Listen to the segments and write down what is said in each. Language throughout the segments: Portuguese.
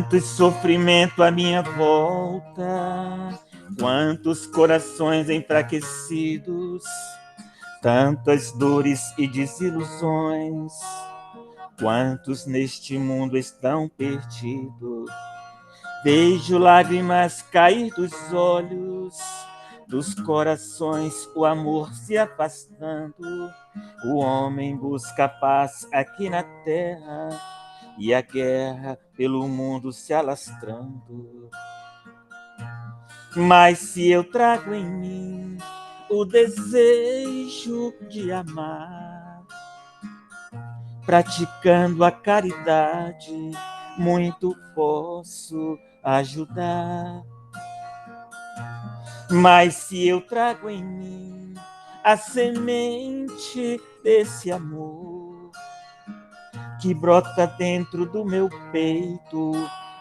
Quanto sofrimento à minha volta, quantos corações enfraquecidos, tantas dores e desilusões, quantos neste mundo estão perdidos. Vejo lágrimas cair dos olhos, dos corações o amor se afastando. O homem busca paz aqui na terra e a guerra pelo mundo se alastrando. Mas se eu trago em mim o desejo de amar, praticando a caridade, muito posso ajudar. Mas se eu trago em mim a semente desse amor, que brota dentro do meu peito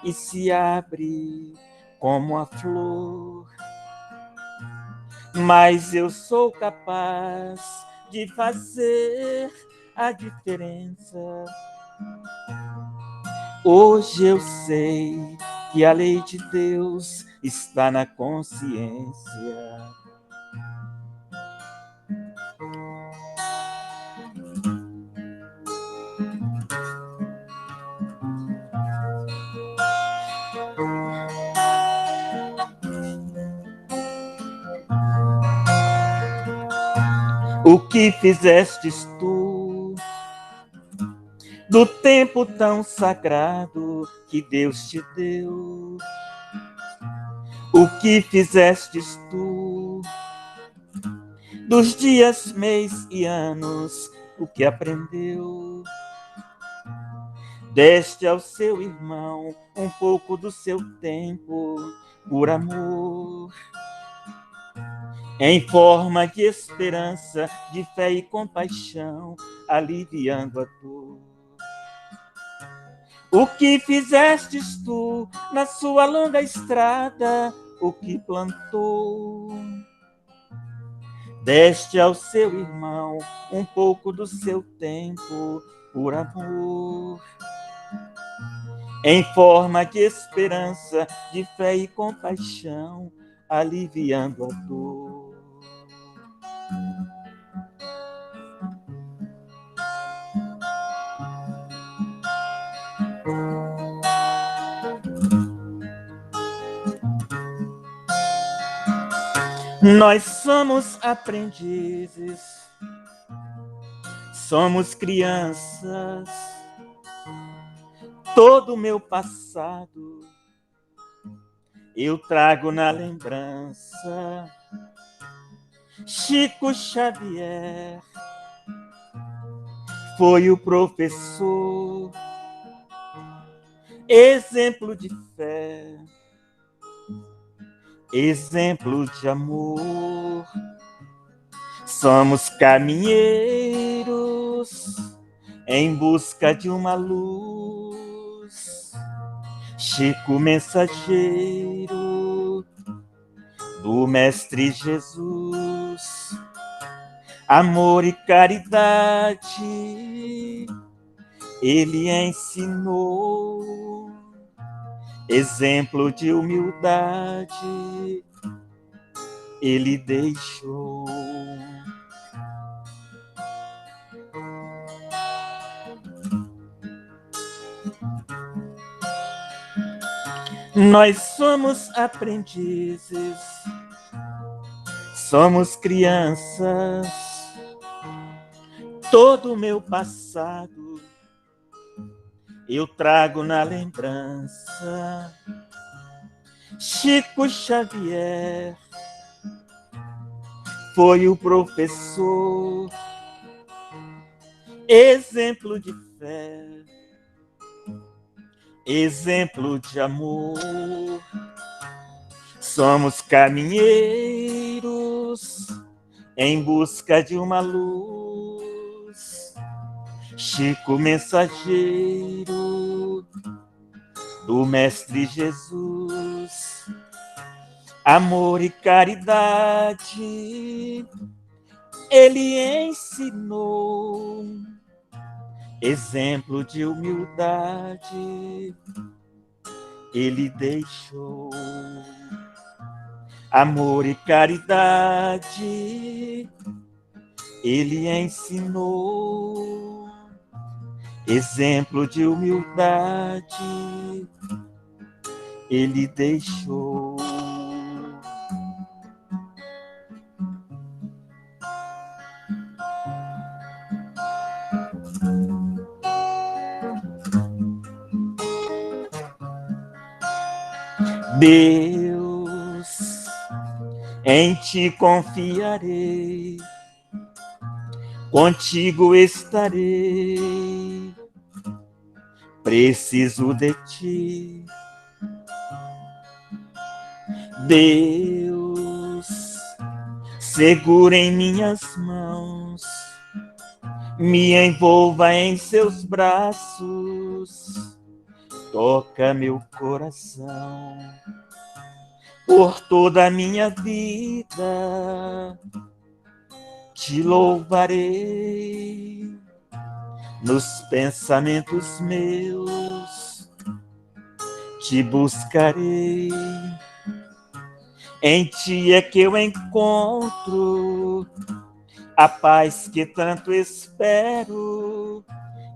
e se abre como a flor, mas eu sou capaz de fazer a diferença. Hoje eu sei que a lei de Deus está na consciência. O que fizestes tu do tempo tão sagrado que Deus te deu? O que fizestes tu dos dias, mês e anos, o que aprendeu? Deste ao seu irmão um pouco do seu tempo, por amor, em forma de esperança, de fé e compaixão, aliviando a dor. O que fizestes tu na sua longa estrada, o que plantou? Deste ao seu irmão um pouco do seu tempo, por amor, em forma de esperança, de fé e compaixão, aliviando a dor. Nós somos aprendizes, somos crianças. Todo o meu passado eu trago na lembrança. Chico Xavier foi o professor, exemplo de fé, exemplo de amor. Somos caminheiros em busca de uma luz. Chico, mensageiro do Mestre Jesus. Amor e caridade ele ensinou. Exemplo de humildade ele deixou. Nós somos aprendizes, somos crianças. Todo o meu passado eu trago na lembrança. Chico Xavier foi o professor, exemplo de fé, exemplo de amor. Somos caminheiros em busca de uma luz. Chico, mensageiro do Mestre Jesus. Amor e caridade ele ensinou. Exemplo de humildade ele deixou. Amor e caridade, ele ensinou. Exemplo de humildade, ele deixou. Deus, em ti confiarei, contigo estarei, preciso de ti. Deus, segura em minhas mãos, me envolva em seus braços, toca meu coração. Por toda a minha vida te louvarei, nos pensamentos meus te buscarei. Em ti é que eu encontro a paz que tanto espero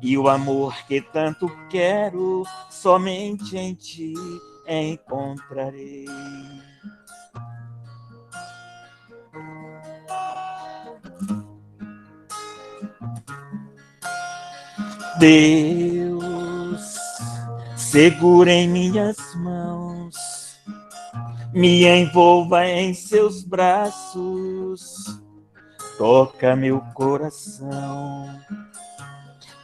e o amor que tanto quero, somente em ti encontrarei. Deus, segura em minhas mãos, me envolva em seus braços, toca meu coração.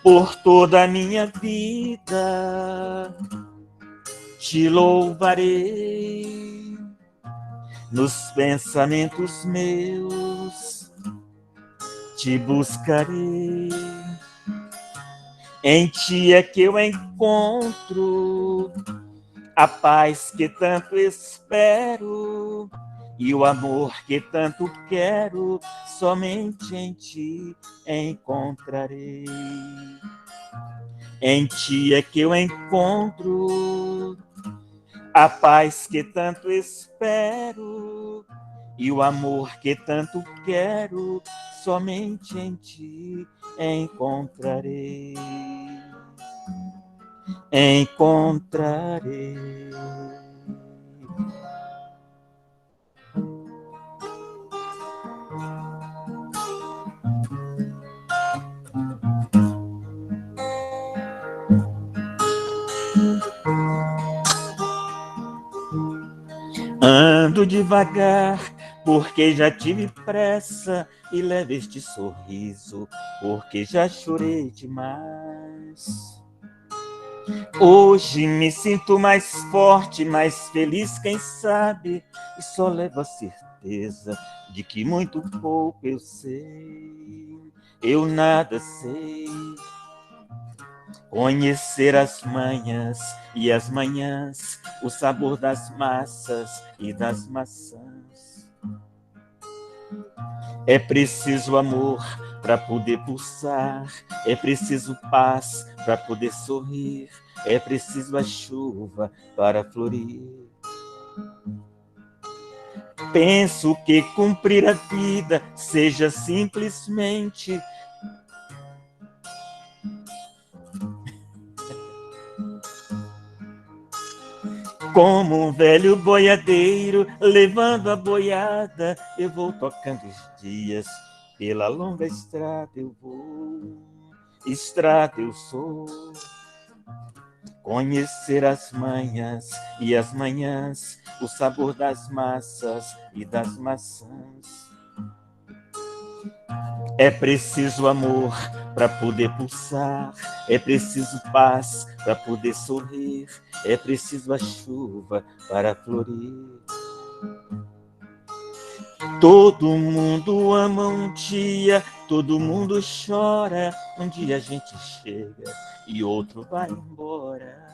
Por toda a minha vida te louvarei, nos pensamentos meus te buscarei. Em ti é que eu encontro a paz que tanto espero e o amor que tanto quero, somente em ti encontrarei. Em ti é que eu encontro a paz que tanto espero e o amor que tanto quero, somente em ti encontrarei. Encontrarei. Ando devagar, porque já tive pressa, e levo este sorriso, porque já chorei demais. Hoje me sinto mais forte, mais feliz, quem sabe, e só levo a certeza de que muito pouco eu sei, eu nada sei. Conhecer as manhas e as manhãs, o sabor das massas e das maçãs. É preciso amor para poder pulsar, é preciso paz para poder sorrir, é preciso a chuva para florir. Penso que cumprir a vida seja simplesmente como um velho boiadeiro levando a boiada, eu vou tocando os dias, pela longa estrada eu vou, estrada eu sou. Conhecer as manhas e as manhãs, o sabor das massas e das maçãs. É preciso amor para poder pulsar, é preciso paz para poder sorrir, é preciso a chuva para florir. Todo mundo ama um dia, todo mundo chora, um dia a gente chega e outro vai embora.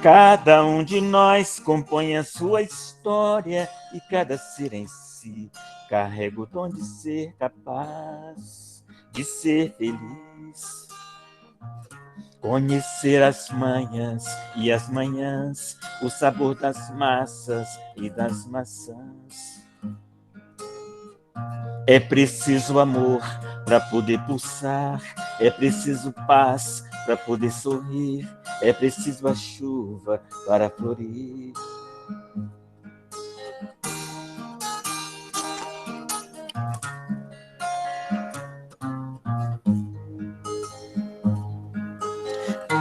Cada um de nós compõe a sua história e cada ser em si carrega o dom de ser capaz de ser feliz. Conhecer as manhãs e as manhãs, o sabor das massas e das maçãs. É preciso amor para poder pulsar, é preciso paz para poder sorrir, é preciso a chuva para florir.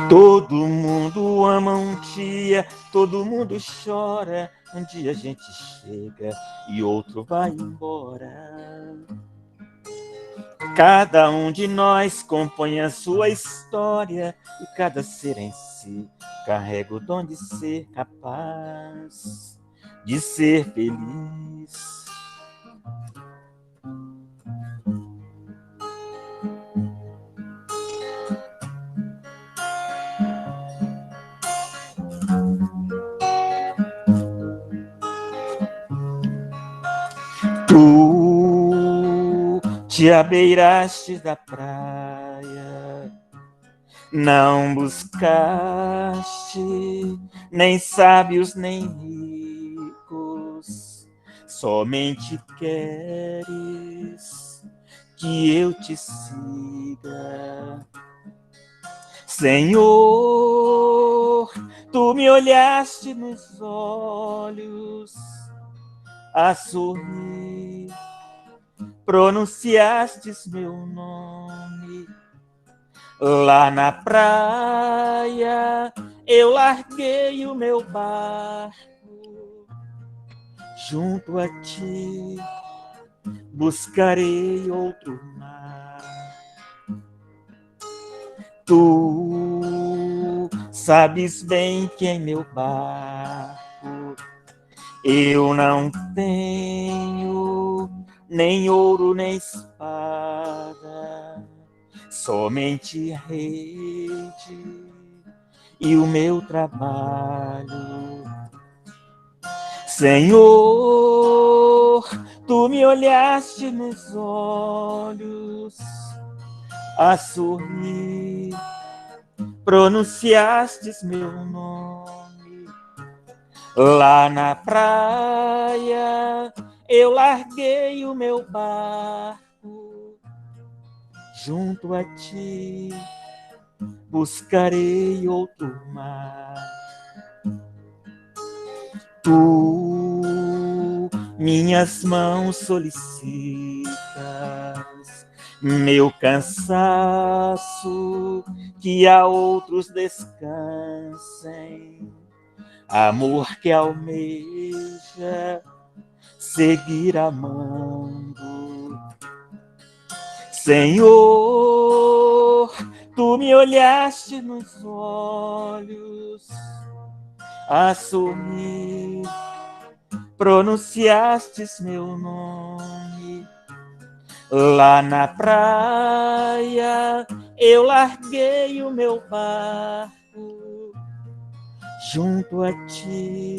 Todo mundo ama um dia, todo mundo chora. Um dia a gente chega e outro vai embora. Cada um de nós compõe a sua história e cada ser em si carrega o dom de ser capaz de ser feliz. Tu te abeiraste da praia, não buscaste nem sábios nem ricos, somente queres que eu te siga. Senhor, tu me olhaste nos olhos a sorrir, pronunciastes meu nome. Lá na praia eu larguei o meu barco, junto a ti buscarei outro mar. Tu sabes bem que em meu barco eu não tenho nem ouro nem espada, somente rede e o meu trabalho. Senhor, tu me olhaste nos olhos a sorrir, pronunciastes meu nome. Lá na praia eu larguei o meu barco, junto a ti buscarei outro mar. Tu minhas mãos solicitas, meu cansaço, que a outros descansem, amor que almeja seguir amando. Senhor, tu me olhaste nos olhos a sorrir, pronunciastes meu nome. Lá na praia eu larguei o meu barco, junto a ti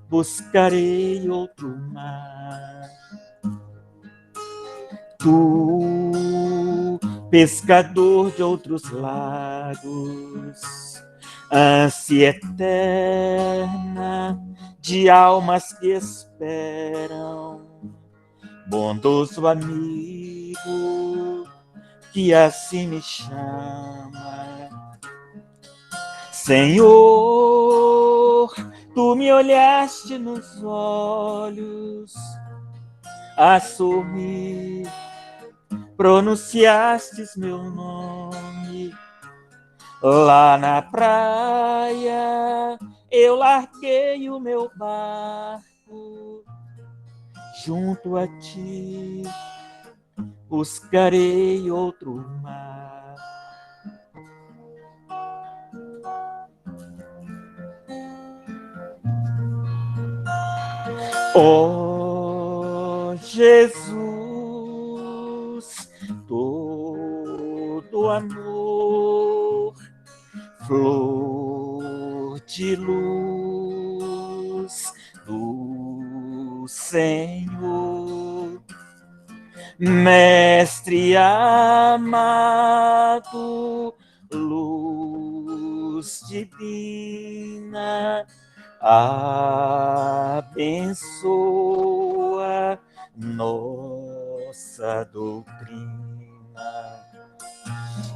buscarei outro mar. Tu, pescador de outros lagos, ânsia eterna de almas que esperam, bondoso amigo que assim me chama. Senhor, tu me olhaste nos olhos a sorrir, pronunciastes meu nome. Lá na praia eu larguei o meu barco, junto a ti buscarei outro mar. Oh Jesus, todo amor, flor de luz do Senhor, mestre amado, luz luz divina, abençoa nossa doutrina,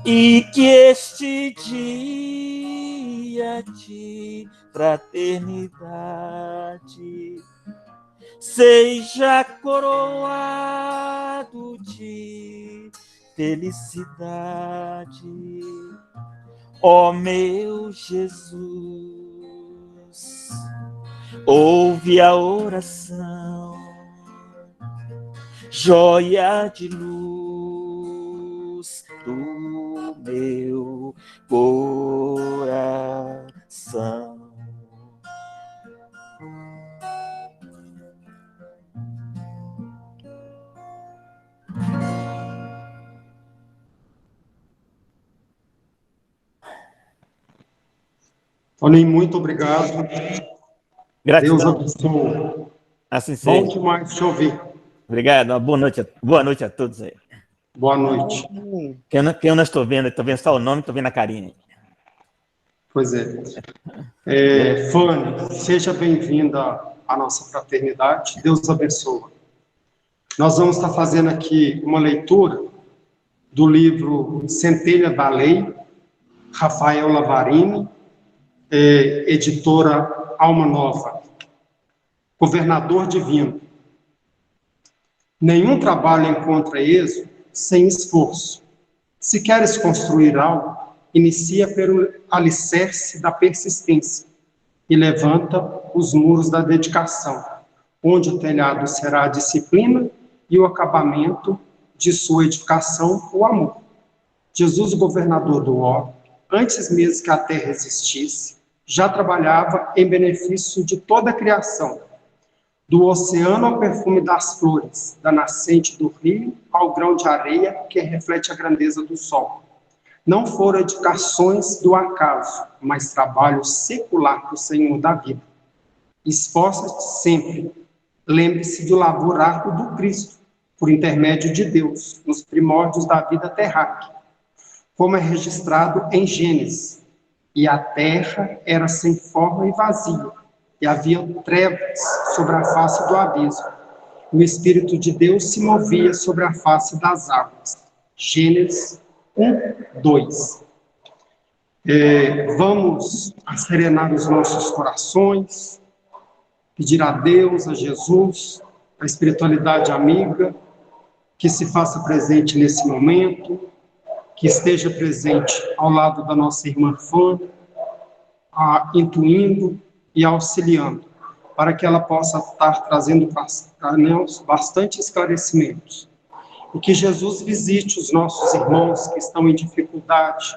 e que este dia de fraternidade seja coroado de felicidade. Ó meu Jesus, ouve a oração, joia de luz do meu coração. Toninho, muito obrigado. Deus Gratidão. abençoe. Assim Bom seja. demais te ouvir. Obrigado. Uma boa noite a todos aí. Boa noite. Que eu não estou vendo só o nome, estou vendo a carinha. Pois é. Fanny, seja bem-vinda à nossa fraternidade. Deus abençoe. Nós vamos estar fazendo aqui uma leitura do livro Centelha da Lei, Rafael Lavarini, editora Alma Nova. Governador Divino. Nenhum trabalho encontra êxito sem esforço. Se queres construir algo, inicia pelo alicerce da persistência e levanta os muros da dedicação, onde o telhado será a disciplina e o acabamento de sua edificação, o amor. Jesus, o governador do orbe, antes mesmo que a terra existisse, já trabalhava em benefício de toda a criação, do oceano ao perfume das flores, da nascente do rio ao grão de areia que reflete a grandeza do sol. Não foram edificações do acaso, mas trabalho secular do Senhor da vida. Esforça-te sempre. Lembre-se do labor árduo do Cristo, por intermédio de Deus, nos primórdios da vida terráquea, como é registrado em Gênesis. E a terra era sem forma e vazia, e havia trevas sobre a face do abismo. O Espírito de Deus se movia sobre a face das águas. Gênesis 1, 2. Vamos serenar os nossos corações, pedir a Deus, a Jesus, a espiritualidade amiga, que se faça presente nesse momento, que esteja presente ao lado da nossa irmã Fana, intuindo e auxiliando, para que ela possa estar trazendo para nós bastante esclarecimentos. E que Jesus visite os nossos irmãos que estão em dificuldade,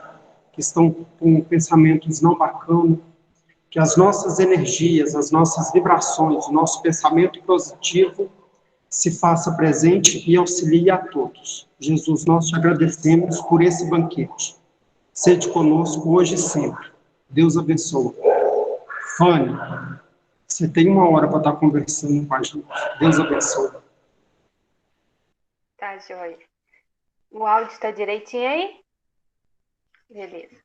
que estão com pensamentos não bacanas, que as nossas energias, as nossas vibrações, o nosso pensamento positivo se faça presente e auxilie a todos. Jesus, nós te agradecemos por esse banquete. Sede conosco hoje e sempre. Deus abençoe. Fanny, você tem 1 hora para estar conversando com a gente. Deus abençoe. Tá, joia. O áudio está direitinho aí? Beleza.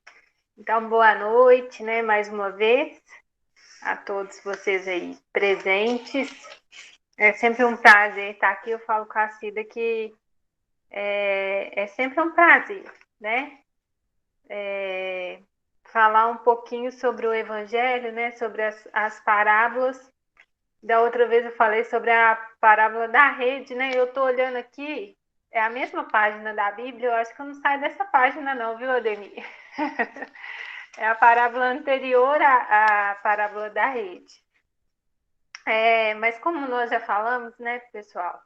Então, boa noite, né, mais uma vez, a todos vocês aí presentes. É sempre um prazer estar aqui. Eu falo com a Cida que é sempre um prazer, né? Falar um pouquinho sobre o Evangelho, né? Sobre as parábolas. Da outra vez eu falei sobre a parábola da rede, né? Eu estou olhando aqui, é a mesma página da Bíblia, eu acho que eu não saio dessa página não, viu, Ademir? É a parábola anterior à parábola da rede. Mas como nós já falamos, né, pessoal,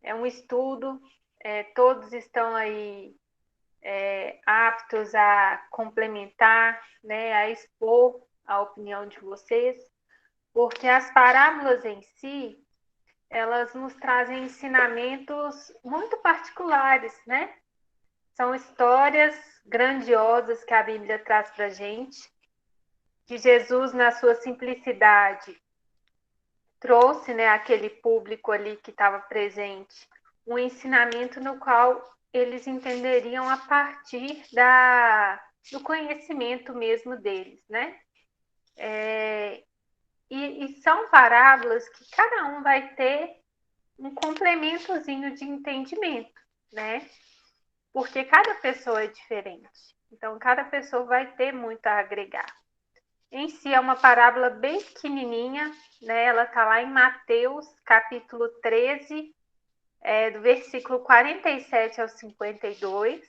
é um estudo, todos estão aí aptos a complementar, né, a expor a opinião de vocês, porque as parábolas em si, elas nos trazem ensinamentos muito particulares, né? São histórias grandiosas que a Bíblia traz para a gente, que Jesus, na sua simplicidade, trouxe, né, aquele público ali que estava presente, um ensinamento no qual eles entenderiam a partir da do conhecimento mesmo deles, né? E são parábolas que cada um vai ter um complementozinho de entendimento, né? Porque cada pessoa é diferente. Então, cada pessoa vai ter muito a agregar. Em si, é uma parábola bem pequenininha, né? Ela está lá em Mateus, capítulo 13, do versículo 47 ao 52.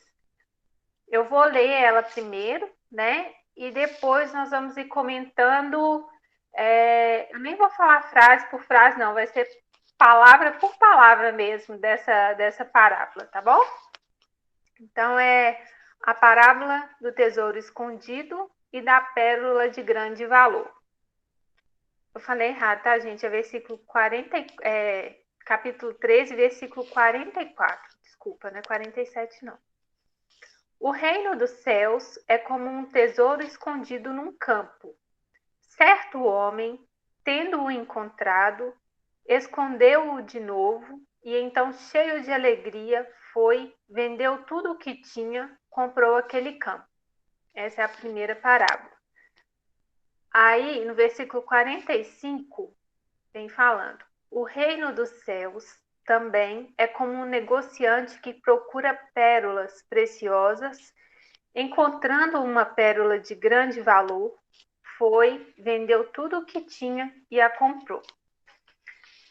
Eu vou ler ela primeiro, né? E depois nós vamos ir comentando. Eu nem vou falar frase por frase, não. Vai ser palavra por palavra mesmo dessa parábola, tá bom? Então, é a parábola do tesouro escondido e da pérola de grande valor. Eu falei errado, tá, gente? É versículo 40, capítulo 13, versículo 44. Desculpa, não é 47, não. O reino dos céus é como um tesouro escondido num campo. Certo homem, tendo-o encontrado, escondeu-o de novo e então, cheio de alegria, foi, vendeu tudo o que tinha, comprou aquele campo. Essa é a primeira parábola. Aí, no versículo 45, vem falando: o reino dos céus também é como um negociante que procura pérolas preciosas. Encontrando uma pérola de grande valor, foi, vendeu tudo o que tinha e a comprou.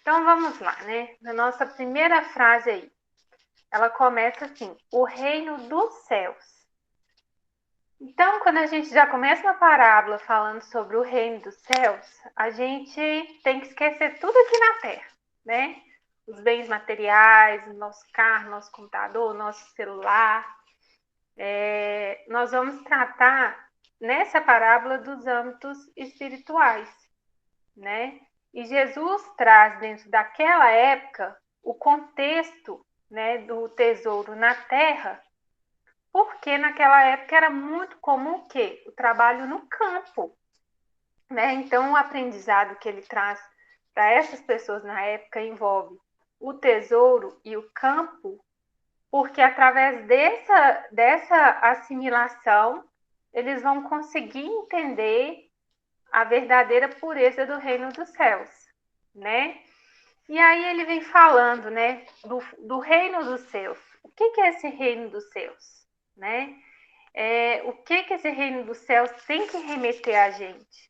Então vamos lá, né? Na nossa primeira frase aí, ela começa assim: o reino dos céus. Então, quando a gente já começa uma parábola falando sobre o reino dos céus, a gente tem que esquecer tudo aqui na Terra, né? Os bens materiais, o nosso carro, nosso computador, nosso celular. Nós vamos tratar nessa parábola dos âmbitos espirituais, né? E Jesus traz dentro daquela época o contexto, né, do tesouro na terra, porque naquela época era muito comum o quê? O trabalho no campo, né? Então o aprendizado que ele traz para essas pessoas na época envolve o tesouro e o campo, porque através dessa assimilação eles vão conseguir entender a verdadeira pureza do reino dos céus, né? E aí ele vem falando, né, do reino dos céus. O que é esse reino dos céus, né? O que esse reino dos céus tem que remeter a gente?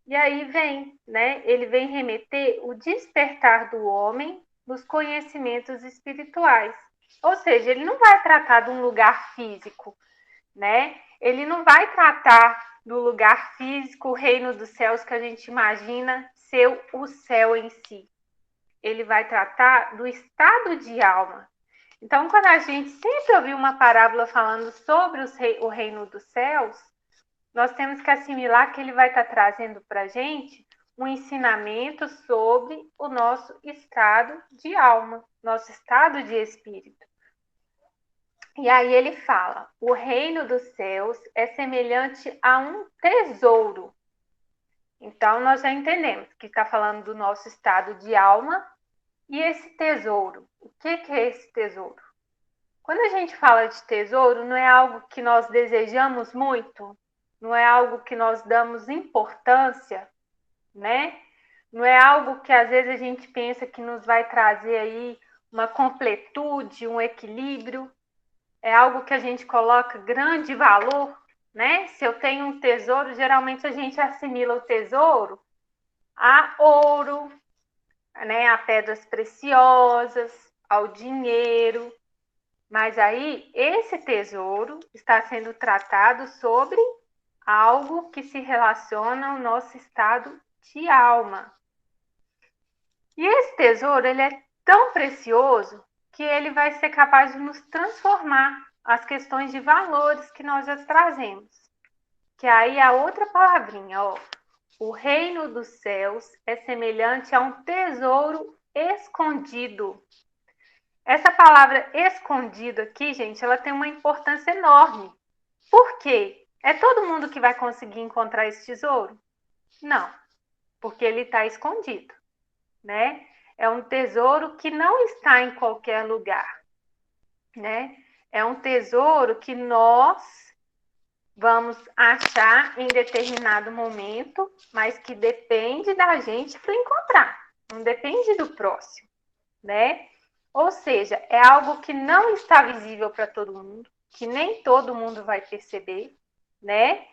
E aí vem, né? Ele vem remeter o despertar do homem nos conhecimentos espirituais. Ou seja, ele não vai tratar de um lugar físico, né? Ele não vai tratar do lugar físico, o reino dos céus que a gente imagina ser o céu em si. Ele vai tratar do estado de alma. Então, quando a gente sempre ouviu uma parábola falando sobre o reino dos céus, nós temos que assimilar que ele vai estar trazendo para a gente um ensinamento sobre o nosso estado de alma, nosso estado de espírito. E aí ele fala: o reino dos céus é semelhante a um tesouro. Então, nós já entendemos que está falando do nosso estado de alma. E esse tesouro, o que é esse tesouro? Quando a gente fala de tesouro, não é algo que nós desejamos muito, não é algo que nós damos importância, né? Não é algo que às vezes a gente pensa que nos vai trazer aí uma completude, um equilíbrio. É algo que a gente coloca grande valor, né? Se eu tenho um tesouro, geralmente a gente assimila o tesouro a ouro, né? A pedras preciosas, ao dinheiro. Mas aí, esse tesouro está sendo tratado sobre algo que se relaciona ao nosso estado de alma. E esse tesouro, ele é tão precioso que ele vai ser capaz de nos transformar as questões de valores que nós já trazemos. Que aí a outra palavrinha, ó, o reino dos céus é semelhante a um tesouro escondido. Essa palavra escondido aqui, gente, ela tem uma importância enorme. Por quê? É todo mundo que vai conseguir encontrar esse tesouro? Não, porque ele está escondido, né? É um tesouro que não está em qualquer lugar, né? É um tesouro que nós vamos achar em determinado momento, mas que depende da gente para encontrar, não depende do próximo, né? Ou seja, é algo que não está visível para todo mundo, que nem todo mundo vai perceber, né?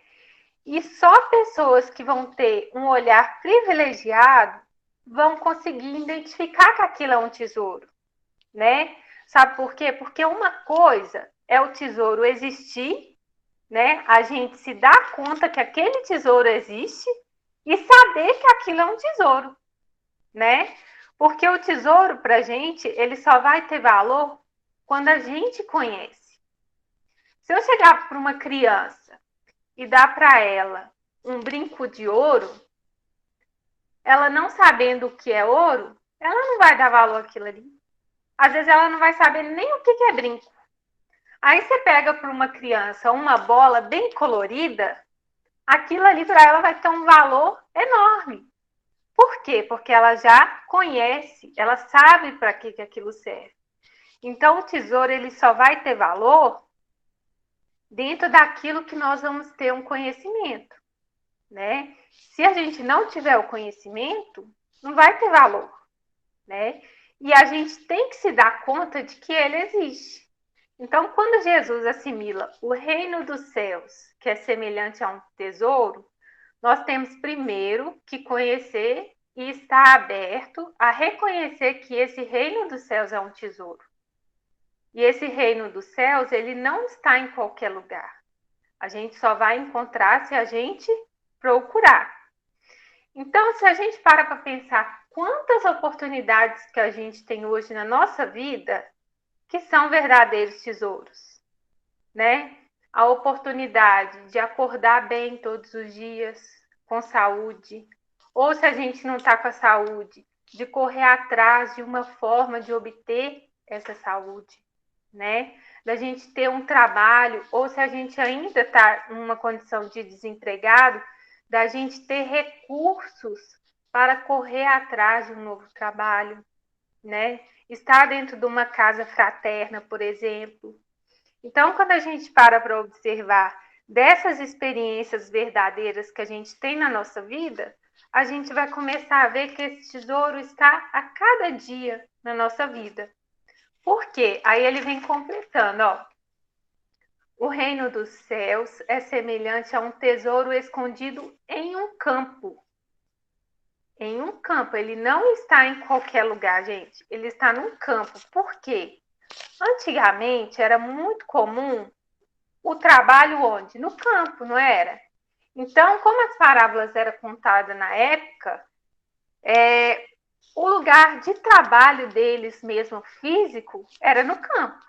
E só pessoas que vão ter um olhar privilegiado vão conseguir identificar que aquilo é um tesouro, né? Sabe por quê? Porque uma coisa é o tesouro existir, né? A gente se dá conta que aquele tesouro existe e saber que aquilo é um tesouro, né? Porque o tesouro, para a gente, ele só vai ter valor quando a gente conhece. Se eu chegar para uma criança e dar para ela um brinco de ouro, ela não sabendo o que é ouro, ela não vai dar valor àquilo ali. Às vezes ela não vai saber nem o que é brinco. Aí você pega para uma criança uma bola bem colorida, aquilo ali para ela vai ter um valor enorme. Por quê? Porque ela já conhece, ela sabe para que aquilo serve. Então, o tesouro ele só vai ter valor dentro daquilo que nós vamos ter um conhecimento, né? Se a gente não tiver o conhecimento, não vai ter valor, né? E a gente tem que se dar conta de que ele existe. Então, quando Jesus assimila o reino dos céus, que é semelhante a um tesouro, nós temos primeiro que conhecer e estar aberto a reconhecer que esse reino dos céus é um tesouro. E esse reino dos céus, ele não está em qualquer lugar. A gente só vai encontrar se a gente procurar. Então, se a gente para pensar quantas oportunidades que a gente tem hoje na nossa vida que são verdadeiros tesouros, né? A oportunidade de acordar bem todos os dias, com saúde, ou se a gente não está com a saúde, de correr atrás de uma forma de obter essa saúde, né? Da gente ter um trabalho, ou se a gente ainda está numa condição de desempregado, da gente ter recursos para correr atrás de um novo trabalho, né? Estar dentro de uma casa fraterna, por exemplo. Então, quando a gente para observar dessas experiências verdadeiras que a gente tem na nossa vida, a gente vai começar a ver que esse tesouro está a cada dia na nossa vida. Por quê? Aí ele vem completando, ó. O reino dos céus é semelhante a um tesouro escondido em um campo. Em um campo, ele não está em qualquer lugar, gente. Ele está num campo. Por quê? Antigamente era muito comum o trabalho onde? No campo, não era? Então, como as parábolas eram contadas na época, o lugar de trabalho deles mesmo físico era no campo.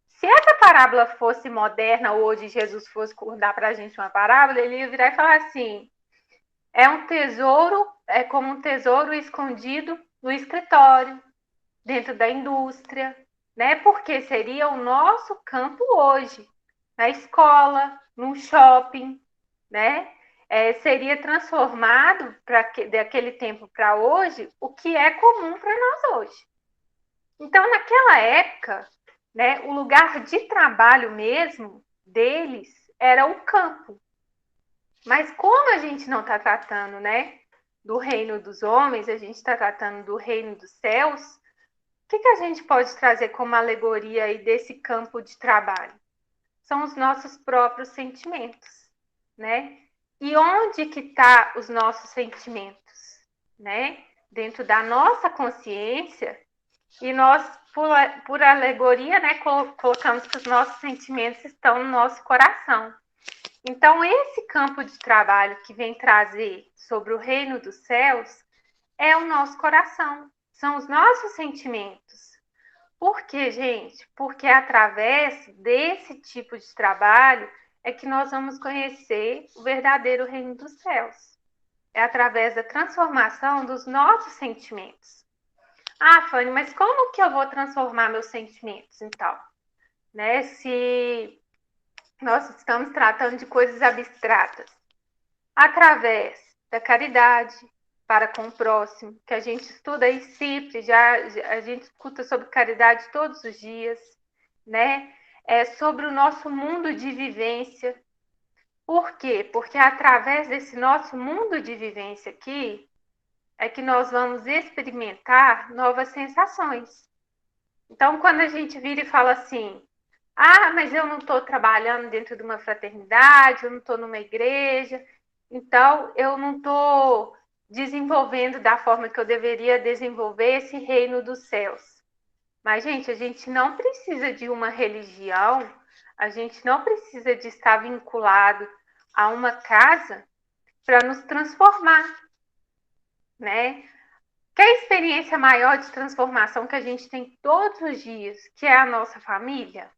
Se essa parábola fosse moderna hoje, Jesus fosse dar para a gente uma parábola, ele ia virar e falar assim: é um tesouro, é como um tesouro escondido no escritório, dentro da indústria, né? Porque seria o nosso campo hoje, na escola, no shopping, né? Seria transformado daquele tempo para hoje o que é comum para nós hoje. Então, naquela época, né, o lugar de trabalho mesmo deles era o campo. Mas como a gente não está tratando, né, do reino dos homens, a gente está tratando do reino dos céus, o que a gente pode trazer como alegoria aí desse campo de trabalho? São os nossos próprios sentimentos, né? E onde que está os nossos sentimentos, né? Dentro da nossa consciência, e nós, por alegoria, né, colocamos que os nossos sentimentos estão no nosso coração. Então, esse campo de trabalho que vem trazer sobre o reino dos céus é o nosso coração, são os nossos sentimentos. Por quê, gente? Porque através desse tipo de trabalho é que nós vamos conhecer o verdadeiro reino dos céus. É através da transformação dos nossos sentimentos. Ah, Fanny, mas como que eu vou transformar meus sentimentos, então? Né? Se nós estamos tratando de coisas abstratas. Através da caridade para com o próximo, que a gente estuda aí sempre, a gente escuta sobre caridade todos os dias, né? Sobre o nosso mundo de vivência, Por quê? Porque através desse nosso mundo de vivência aqui, é que nós vamos experimentar novas sensações. Então, quando a gente vira e fala assim, mas eu não estou trabalhando dentro de uma fraternidade, eu não estou numa igreja, então eu não estou desenvolvendo da forma que eu deveria desenvolver esse reino dos céus. Mas, gente, a gente não precisa de uma religião, a gente não precisa de estar vinculado a uma casa para nos transformar, né? Que a experiência maior de transformação que a gente tem todos os dias, que é a nossa família,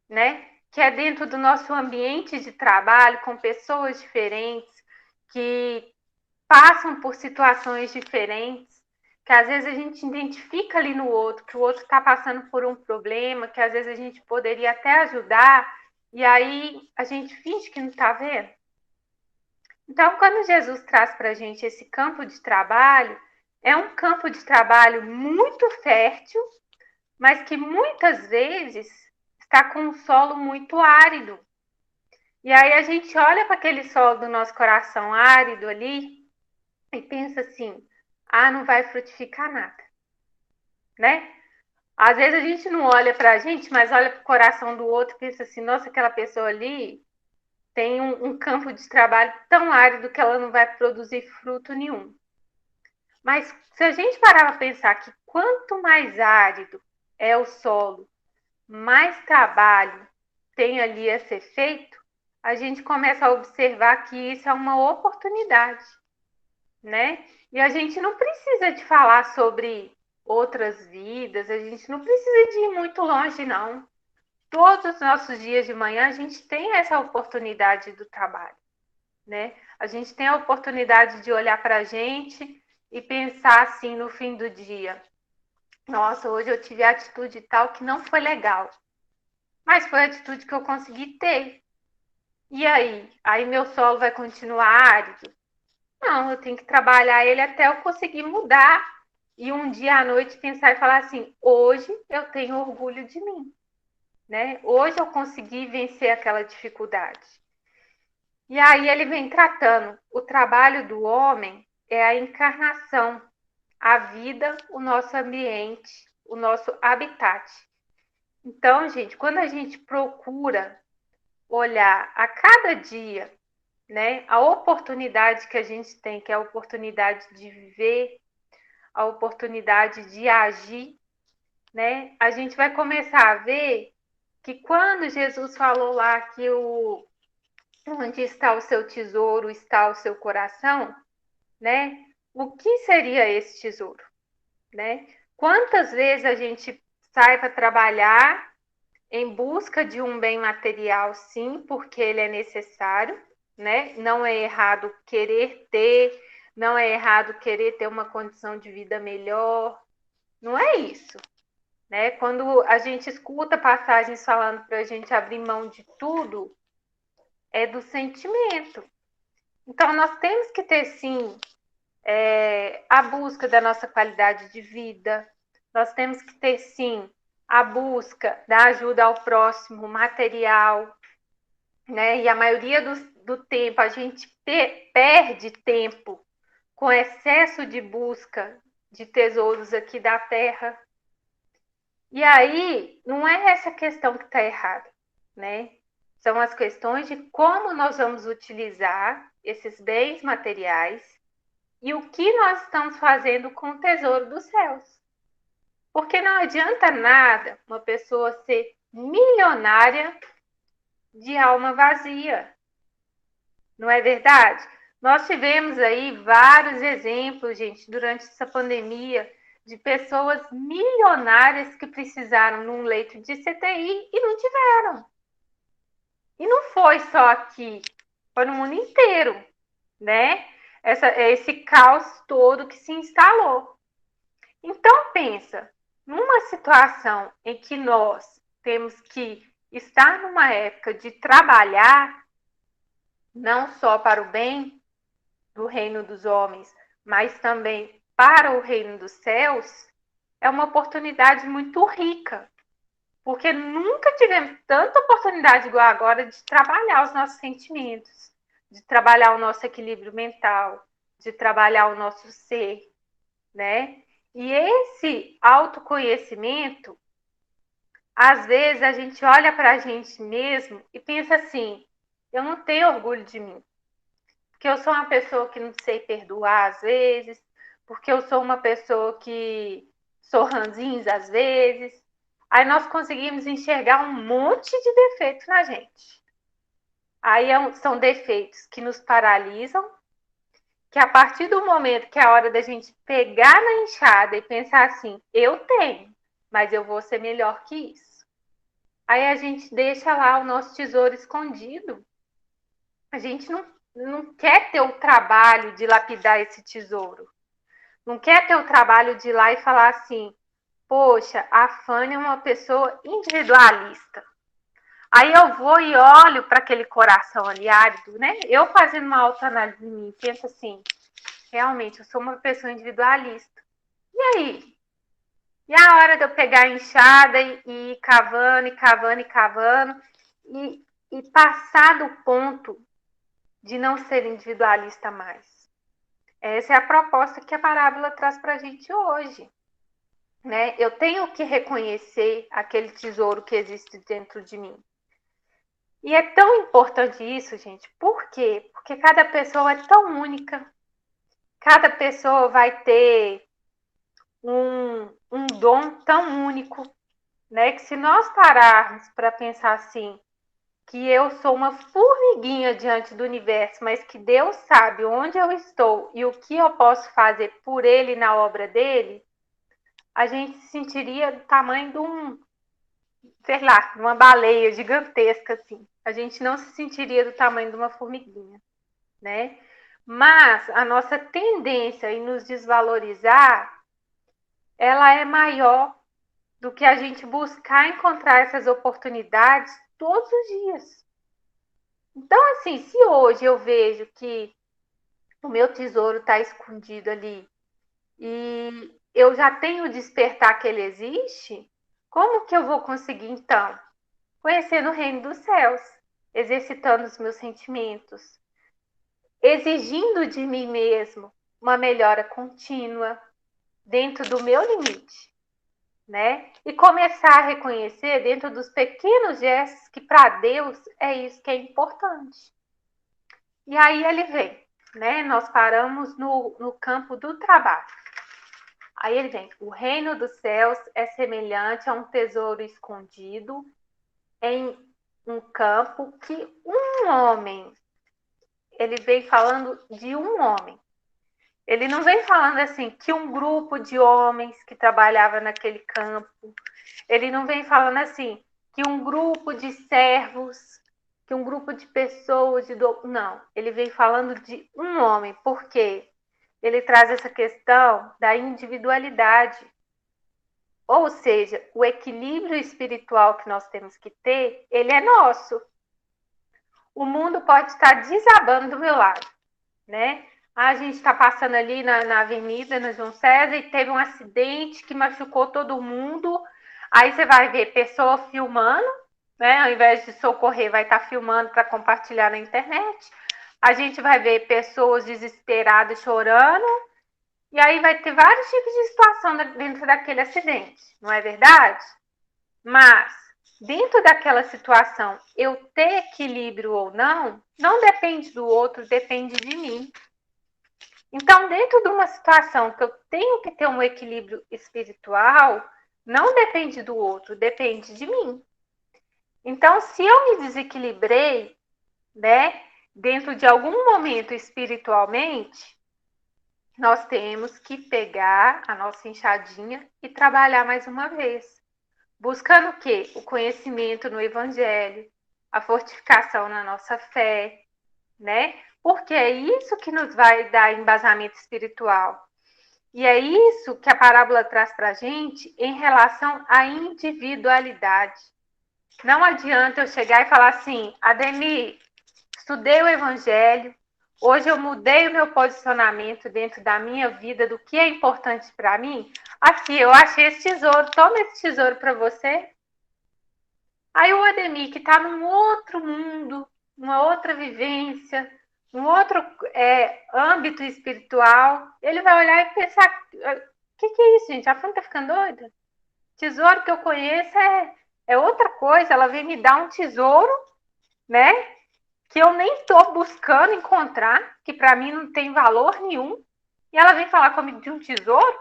né? Que é dentro do nosso ambiente de trabalho, com pessoas diferentes, que passam por situações diferentes, que às vezes a gente identifica ali no outro, que o outro está passando por um problema, que às vezes a gente poderia até ajudar, e aí a gente finge que não está vendo. Então, quando Jesus traz para a gente esse campo de trabalho, é um campo de trabalho muito fértil, mas que muitas vezes está com um solo muito árido. E aí a gente olha para aquele solo do nosso coração árido ali e pensa assim, não vai frutificar nada, né? Às vezes a gente não olha para a gente, mas olha para o coração do outro e pensa assim, nossa, aquela pessoa ali tem um campo de trabalho tão árido que ela não vai produzir fruto nenhum. Mas se a gente parar para pensar que quanto mais árido é o solo, mais trabalho tem ali a ser feito, a gente começa a observar que isso é uma oportunidade, né? E a gente não precisa de falar sobre outras vidas, a gente não precisa de ir muito longe, não. Todos os nossos dias de manhã a gente tem essa oportunidade do trabalho, né? A gente tem a oportunidade de olhar para a gente e pensar assim no fim do dia. Nossa, hoje eu tive a atitude tal que não foi legal, mas foi a atitude que eu consegui ter. E aí? Aí meu solo vai continuar árido? Não, eu tenho que trabalhar ele até eu conseguir mudar. E um dia à noite pensar e falar assim, hoje eu tenho orgulho de mim, né? Hoje eu consegui vencer aquela dificuldade. E aí ele vem tratando, o trabalho do homem é a encarnação, a vida, o nosso ambiente, o nosso habitat. Então, gente, quando a gente procura olhar a cada dia, né, a oportunidade que a gente tem, que é a oportunidade de viver, a oportunidade de agir, né, a gente vai começar a ver que quando Jesus falou lá que onde está o seu tesouro, está o seu coração, né? O que seria esse tesouro, né? Quantas vezes a gente sai para trabalhar em busca de um bem material, sim, porque ele é necessário, né? Não é errado querer ter, não é errado querer ter uma condição de vida melhor, não é isso, né? Quando a gente escuta passagens falando para a gente abrir mão de tudo, é do sentimento. Então, nós temos que ter, sim, a busca da nossa qualidade de vida, nós temos que ter, sim, a busca da ajuda ao próximo material, né? E a maioria do tempo a gente perde tempo com excesso de busca de tesouros aqui da terra. E aí, não é essa questão que está errada, né? São as questões de como nós vamos utilizar esses bens materiais e o que nós estamos fazendo com o tesouro dos céus. Porque não adianta nada uma pessoa ser milionária de alma vazia. Não é verdade? Nós tivemos aí vários exemplos, gente, durante essa pandemia, de pessoas milionárias que precisaram de um leito de CTI e não tiveram. E não foi só aqui, foi no mundo inteiro, né? Esse caos todo que se instalou. Então, pensa, numa situação em que nós temos que estar numa época de trabalhar, não só para o bem do reino dos homens, mas também para o reino dos céus, é uma oportunidade muito rica, porque nunca tivemos tanta oportunidade igual agora de trabalhar os nossos sentimentos, de trabalhar o nosso equilíbrio mental, de trabalhar o nosso ser, né? E esse autoconhecimento, às vezes a gente olha para a gente mesmo e pensa assim, eu não tenho orgulho de mim, porque eu sou uma pessoa que não sei perdoar às vezes, porque eu sou uma pessoa que sou ranzinza às vezes. Aí nós conseguimos enxergar um monte de defeitos na gente. Aí são defeitos que nos paralisam, que a partir do momento que é a hora da gente pegar na enxada e pensar assim, eu tenho, mas eu vou ser melhor que isso. Aí a gente deixa lá o nosso tesouro escondido. A gente não quer ter o trabalho de lapidar esse tesouro. Não quer ter o trabalho de ir lá e falar assim, poxa, a Fanny é uma pessoa individualista. Aí eu vou e olho para aquele coração ali árido, né? Eu fazendo uma autoanálise de mim, penso assim, realmente, eu sou uma pessoa individualista. E aí? E a hora de eu pegar a enxada e ir cavando, e cavando, e cavando, e passar do ponto de não ser individualista mais. Essa é a proposta que a parábola traz para a gente hoje. Né? Eu tenho que reconhecer aquele tesouro que existe dentro de mim. E é tão importante isso, gente. Por quê? Porque cada pessoa é tão única. Cada pessoa vai ter um dom tão único, né? Que se nós pararmos para pensar assim, que eu sou uma formiguinha diante do universo, mas que Deus sabe onde eu estou e o que eu posso fazer por Ele na obra dele, a gente se sentiria do tamanho de sei lá, uma baleia gigantesca, assim. A gente não se sentiria do tamanho de uma formiguinha, né? Mas a nossa tendência em nos desvalorizar, ela é maior do que a gente buscar encontrar essas oportunidades todos os dias. Então, assim, se hoje eu vejo que o meu tesouro está escondido ali e eu já tenho o despertar que ele existe, como que eu vou conseguir, então, conhecer no reino dos céus, exercitando os meus sentimentos, exigindo de mim mesmo uma melhora contínua dentro do meu limite, né? E começar a reconhecer dentro dos pequenos gestos que para Deus é isso que é importante. E aí ele vem, né? Nós paramos no campo do trabalho. Aí ele vem, o reino dos céus é semelhante a um tesouro escondido em um campo que um homem, ele vem falando de um homem. Ele não vem falando assim que um grupo de homens que trabalhava naquele campo. Ele não vem falando assim que um grupo de servos, que um grupo de pessoas, não. Ele vem falando de um homem. Por quê? Ele traz essa questão da individualidade. Ou seja, o equilíbrio espiritual que nós temos que ter, ele é nosso. O mundo pode estar desabando do meu lado, né? A gente está passando ali na avenida, na João César, e teve um acidente que machucou todo mundo. Aí você vai ver pessoa filmando, né? Ao invés de socorrer, vai estar filmando para compartilhar na internet. A gente vai ver pessoas desesperadas chorando. E aí vai ter vários tipos de situação dentro daquele acidente, não é verdade? Mas, dentro daquela situação, eu ter equilíbrio ou não, não depende do outro, depende de mim. Então, dentro de uma situação que eu tenho que ter um equilíbrio espiritual, não depende do outro, depende de mim. Então, se eu me desequilibrei, né, dentro de algum momento espiritualmente, nós temos que pegar a nossa enxadinha e trabalhar mais uma vez. Buscando o quê? O conhecimento no Evangelho, a fortificação na nossa fé, né? Porque é isso que nos vai dar embasamento espiritual. E é isso que a parábola traz para a gente em relação à individualidade. Não adianta eu chegar e falar assim, Ademir, estudei o Evangelho, hoje eu mudei o meu posicionamento dentro da minha vida, do que é importante para mim. Aqui, eu achei esse tesouro, toma esse tesouro para você. Aí o Ademir, que está num outro mundo, uma outra vivência, um outro âmbito espiritual, ele vai olhar e pensar, o que é isso, gente? A Fran tá ficando doida? Tesouro que eu conheço é outra coisa, ela vem me dar um tesouro, né? Que eu nem estou buscando encontrar, que para mim não tem valor nenhum, e ela vem falar comigo de um tesouro?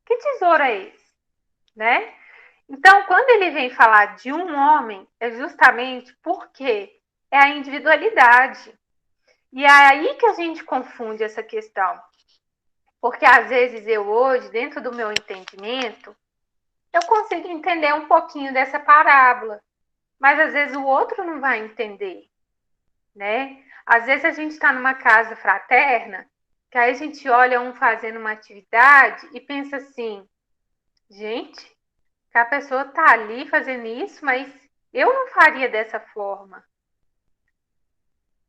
Que tesouro é esse? Né? Então, quando ele vem falar de um homem, é justamente porque é a individualidade. E é aí que a gente confunde essa questão. Porque às vezes eu hoje, dentro do meu entendimento, eu consigo entender um pouquinho dessa parábola, mas às vezes o outro não vai entender, né? Às vezes a gente está numa casa fraterna, que aí a gente olha um fazendo uma atividade e pensa assim, gente, que a pessoa está ali fazendo isso, mas eu não faria dessa forma.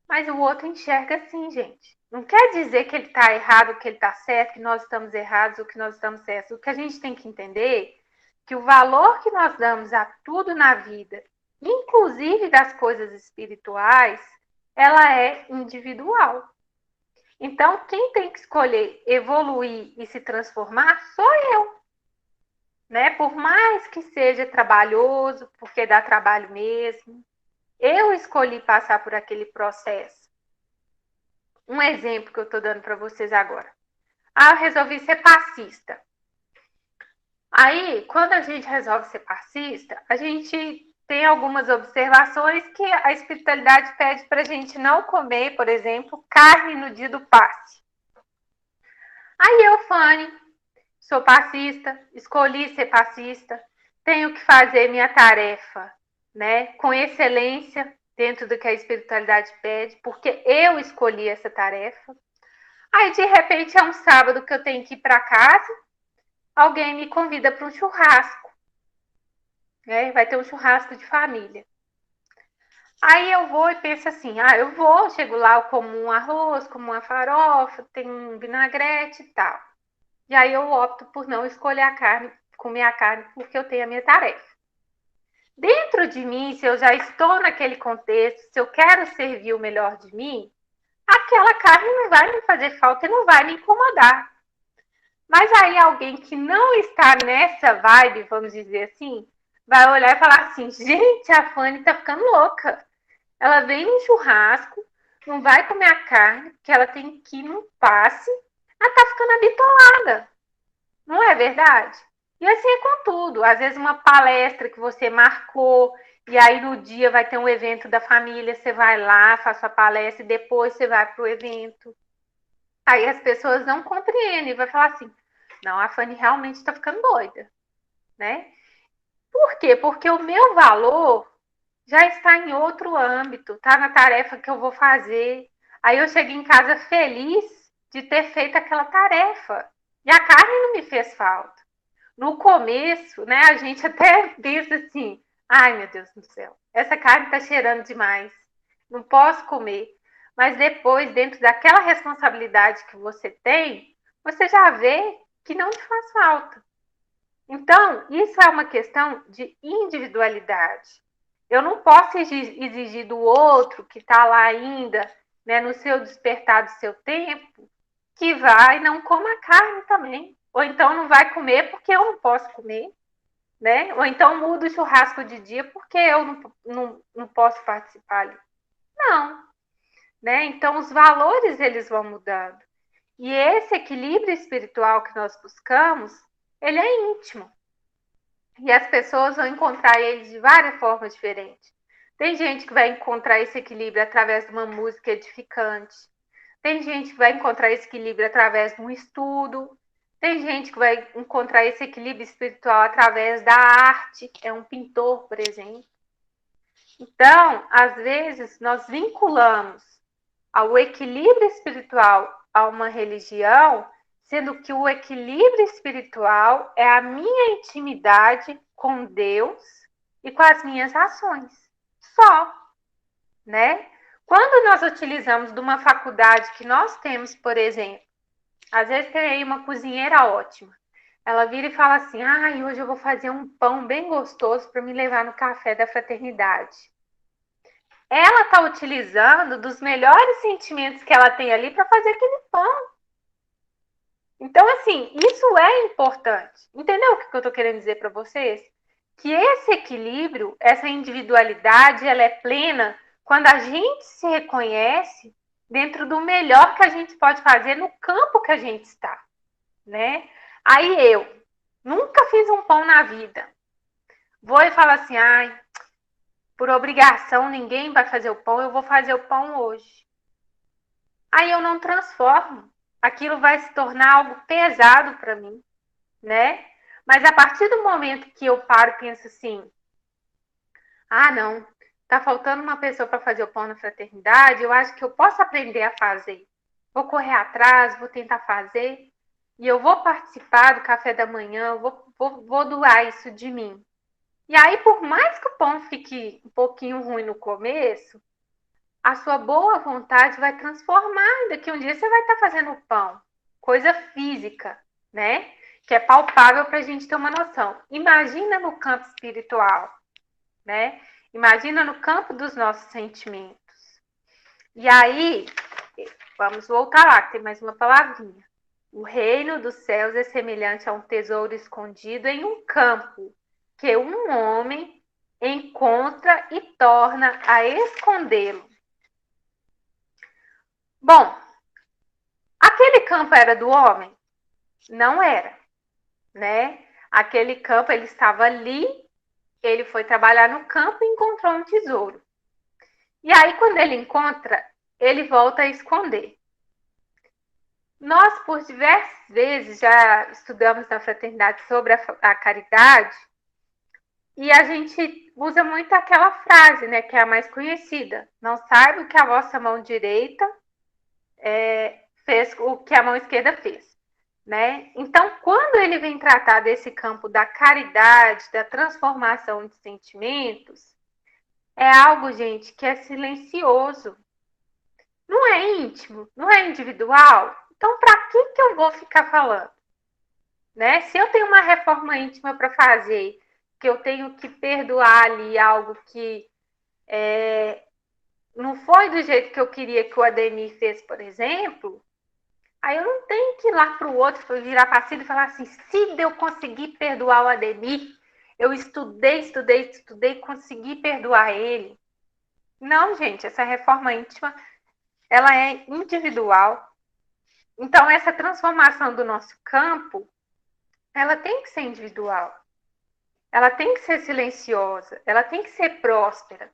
Mas o outro enxerga assim, gente. Não quer dizer que ele está errado, que ele está certo, que nós estamos errados ou que nós estamos certos. O que a gente tem que entender é que o valor que nós damos a tudo na vida, inclusive das coisas espirituais, ela é individual. Então, quem tem que escolher evoluir e se transformar sou eu. Né? Por mais que seja trabalhoso, porque dá trabalho mesmo, eu escolhi passar por aquele processo. Um exemplo que eu estou dando para vocês agora. Eu resolvi ser passista. Aí, quando a gente resolve ser passista, a gente tem algumas observações que a espiritualidade pede para a gente não comer, por exemplo, carne no dia do passe. Aí eu, Fanny, sou passista, escolhi ser passista, tenho que fazer minha tarefa, né, com excelência, dentro do que a espiritualidade pede, porque eu escolhi essa tarefa. Aí, de repente, é um sábado que eu tenho que ir para casa, alguém me convida para um churrasco, né? Vai ter um churrasco de família. Aí eu vou e penso assim, eu vou, chego lá, eu como um arroz, como uma farofa, tem um vinagrete e tal. E aí eu opto por não escolher a carne, comer a carne, porque eu tenho a minha tarefa. Dentro de mim, se eu já estou naquele contexto, se eu quero servir o melhor de mim, aquela carne não vai me fazer falta e não vai me incomodar. Mas aí alguém que não está nessa vibe, vamos dizer assim, vai olhar e falar assim, gente, a Fanny tá ficando louca. Ela vem no churrasco, não vai comer a carne, porque ela tem que ir no passe, ela tá ficando habituada. Não é verdade? E assim é com tudo. Às vezes uma palestra que você marcou, e aí no dia vai ter um evento da família, você vai lá, faz sua palestra e depois você vai para o evento. Aí as pessoas não compreendem, vai falar assim, não, a Fanny realmente está ficando doida, né? Por quê? Porque o meu valor já está em outro âmbito, tá na tarefa que eu vou fazer. Aí eu cheguei em casa feliz de ter feito aquela tarefa. E a carne não me fez falta. No começo, né, a gente até pensa assim, ai meu Deus do céu, essa carne está cheirando demais, não posso comer. Mas depois, dentro daquela responsabilidade que você tem, você já vê que não te faz falta. Então, isso é uma questão de individualidade. Eu não posso exigir do outro que está lá ainda, né, no seu despertar do seu tempo, que vai e não coma carne também. Ou então não vai comer porque eu não posso comer, né? Ou então muda o churrasco de dia porque eu não posso participar ali. Não, né? Então os valores eles vão mudando. E esse equilíbrio espiritual que nós buscamos, ele é íntimo. E as pessoas vão encontrar ele de várias formas diferentes. Tem gente que vai encontrar esse equilíbrio através de uma música edificante. Tem gente que vai encontrar esse equilíbrio através de um estudo. Tem gente que vai encontrar esse equilíbrio espiritual através da arte. É um pintor, por exemplo. Então, às vezes, nós vinculamos ao equilíbrio espiritual a uma religião, sendo que o equilíbrio espiritual é a minha intimidade com Deus e com as minhas ações. Só, né? Quando nós utilizamos de uma faculdade que nós temos, por exemplo, às vezes tem aí uma cozinheira ótima. ela vira e fala assim: ai, hoje eu vou fazer um pão bem gostoso para me levar no café da fraternidade. Ela está utilizando dos melhores sentimentos que ela tem ali para fazer aquele pão. Então, assim, isso é importante. Entendeu o que eu estou querendo dizer para vocês? Que esse equilíbrio, essa individualidade, ela é plena quando a gente se reconhece dentro do melhor que a gente pode fazer no campo que a gente está, né? Aí eu nunca fiz um pão na vida. Vou e falo assim, ai, por obrigação ninguém vai fazer o pão, eu vou fazer o pão hoje. Aí eu não transformo. Aquilo vai se tornar algo pesado para mim, né? Mas a partir do momento que eu paro e penso assim, ah, não, tá faltando uma pessoa para fazer o pão na fraternidade, eu acho que eu posso aprender a fazer. Vou correr atrás, vou tentar fazer, e eu vou participar do café da manhã, vou doar isso de mim. E aí, por mais que o pão fique um pouquinho ruim no começo, a sua boa vontade vai transformar. Daqui um dia você vai estar fazendo pão, coisa física, né? Que é palpável para a gente ter uma noção. Imagina no campo espiritual, né? Imagina no campo dos nossos sentimentos. E aí, vamos voltar lá, que tem mais uma palavrinha. O reino dos céus é semelhante a um tesouro escondido em um campo, que um homem encontra e torna a escondê-lo. Bom, aquele campo era do homem? Não era, né? Aquele campo, ele estava ali, ele foi trabalhar no campo e encontrou um tesouro. E aí, quando ele encontra, ele volta a esconder. Nós, por diversas vezes, já estudamos na fraternidade sobre a caridade, e a gente usa muito aquela frase, né, que é a mais conhecida. Não saiba o que a vossa mão direita fez, o que a mão esquerda fez. Né? Então, quando ele vem tratar desse campo da caridade, da transformação de sentimentos, é algo, gente, que é silencioso. Não é íntimo, não é individual. Então, para que eu vou ficar falando? Né? Se eu tenho uma reforma íntima para fazer, que eu tenho que perdoar ali algo que não foi do jeito que eu queria que o Ademir fez, por exemplo, aí eu não tenho que ir lá para o outro, virar para si e falar assim, se eu conseguir perdoar o Ademir, eu estudei, consegui perdoar ele. Não, gente, essa reforma íntima, ela é individual. Então, essa transformação do nosso campo, ela tem que ser individual. Ela tem que ser silenciosa, ela tem que ser próspera,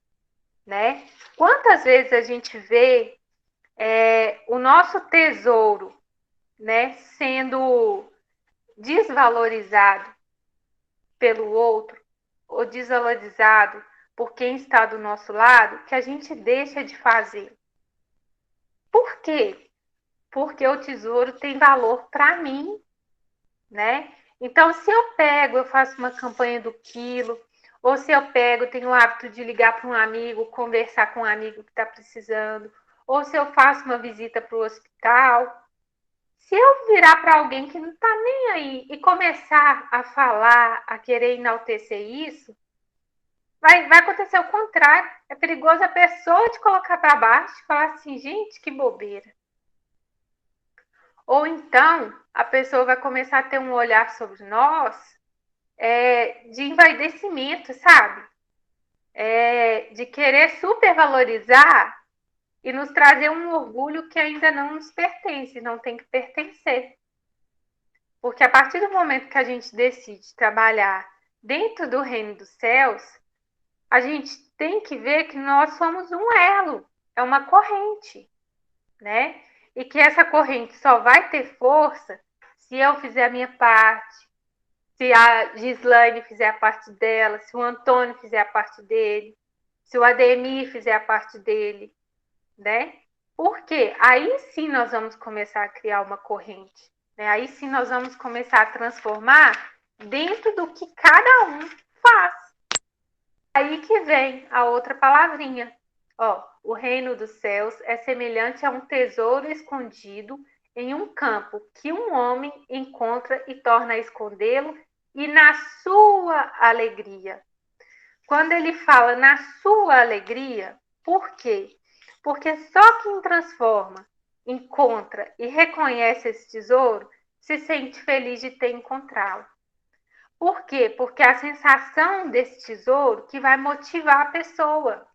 né? Quantas vezes a gente vê o nosso tesouro, né, sendo desvalorizado pelo outro ou desvalorizado por quem está do nosso lado, que a gente deixa de fazer. Por quê? Porque o tesouro tem valor para mim, né? Então, se eu pego, eu faço uma campanha do quilo, ou se eu pego, tenho o hábito de ligar para um amigo, conversar com um amigo que está precisando, ou se eu faço uma visita para o hospital, se eu virar para alguém que não está nem aí e começar a falar, a querer enaltecer isso, vai acontecer o contrário. É perigoso a pessoa te colocar para baixo e falar assim, gente, que bobeira. Ou então, a pessoa vai começar a ter um olhar sobre nós de envaidecimento, sabe? De querer supervalorizar e nos trazer um orgulho que ainda não nos pertence, não tem que pertencer. Porque a partir do momento que a gente decide trabalhar dentro do reino dos céus, a gente tem que ver que nós somos um elo, é uma corrente, né? E que essa corrente só vai ter força se eu fizer a minha parte, se a Gislaine fizer a parte dela, se o Antônio fizer a parte dele, se o Ademir fizer a parte dele, né? Porque aí sim nós vamos começar a criar uma corrente, né? Aí sim nós vamos começar a transformar dentro do que cada um faz. Aí que vem a outra palavrinha. Ó, o reino dos céus é semelhante a um tesouro escondido em um campo que um homem encontra e torna a escondê-lo, e na sua alegria. Quando ele fala na sua alegria, por quê? Porque só quem transforma, encontra e reconhece esse tesouro se sente feliz de ter encontrado. Por quê? Porque a sensação desse tesouro que vai motivar a pessoa.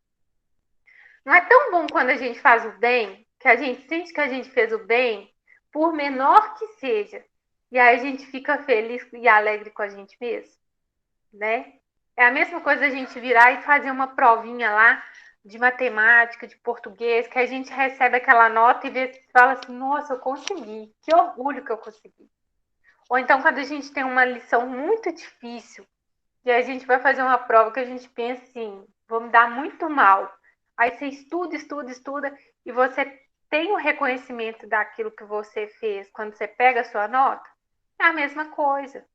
Não é tão bom quando a gente faz o bem, que a gente sente que a gente fez o bem, por menor que seja, e aí a gente fica feliz e alegre com a gente mesmo, né? É a mesma coisa a gente virar e fazer uma provinha lá de matemática, de português, que a gente recebe aquela nota e fala assim, nossa, eu consegui, que orgulho que eu consegui. Ou então quando a gente tem uma lição muito difícil e a gente vai fazer uma prova que a gente pensa assim, vou me dar muito mal. Aí você estuda e você tem o reconhecimento daquilo que você fez quando você pega a sua nota, é a mesma coisa.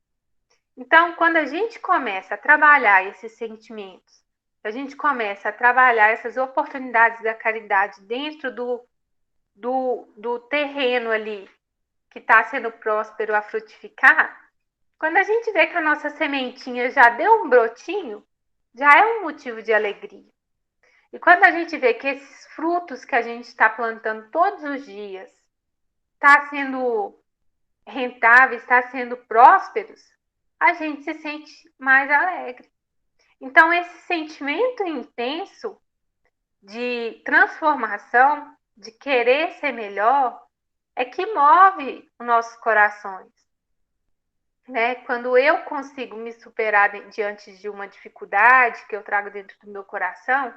Então, quando a gente começa a trabalhar esses sentimentos, a gente começa a trabalhar essas oportunidades da caridade dentro do terreno ali que está sendo próspero a frutificar, quando a gente vê que a nossa sementinha já deu um brotinho, já é um motivo de alegria. E quando a gente vê que esses frutos que a gente está plantando todos os dias está sendo rentáveis, está sendo prósperos, a gente se sente mais alegre. Então, esse sentimento intenso de transformação, de querer ser melhor, é que move os nossos corações. Né? Quando eu consigo me superar diante de uma dificuldade que eu trago dentro do meu coração,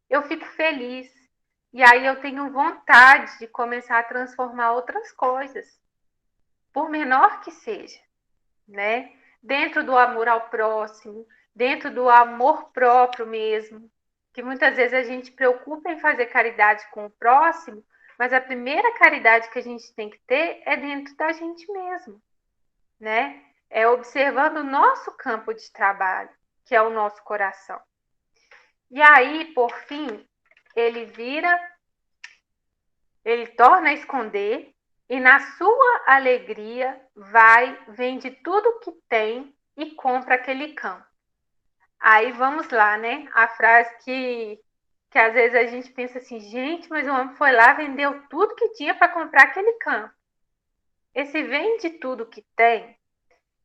eu fico feliz. E aí eu tenho vontade de começar a transformar outras coisas, por menor que seja, né? Dentro do amor ao próximo, dentro do amor próprio mesmo, que muitas vezes a gente preocupa em fazer caridade com o próximo, mas a primeira caridade que a gente tem que ter é dentro da gente mesmo, né? É observando o nosso campo de trabalho, que é o nosso coração. E aí, por fim, ele torna a esconder, e na sua alegria vende tudo que tem e compra aquele campo. Aí vamos lá, né? A frase que às vezes a gente pensa assim, gente, mas o homem foi lá, vendeu tudo que tinha para comprar aquele campo. Esse vende tudo que tem,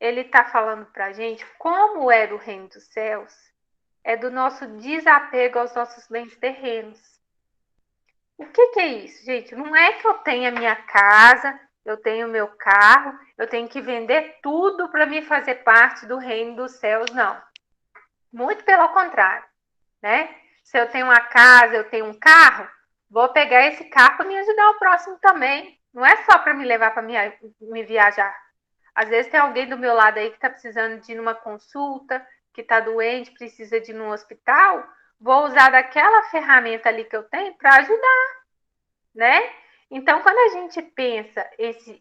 ele está falando para a gente como é do reino dos céus, é do nosso desapego aos nossos bens terrenos. O que é isso, gente? Não é que eu tenho a minha casa, eu tenho o meu carro, eu tenho que vender tudo para me fazer parte do reino dos céus, não. Muito pelo contrário, né? Se eu tenho uma casa, eu tenho um carro, vou pegar esse carro para me ajudar o próximo também. Não é só para me levar para me viajar. Às vezes tem alguém do meu lado aí que está precisando de ir numa consulta, que está doente, precisa de ir num hospital, vou usar daquela ferramenta ali que eu tenho para ajudar, né? Então, quando a gente pensa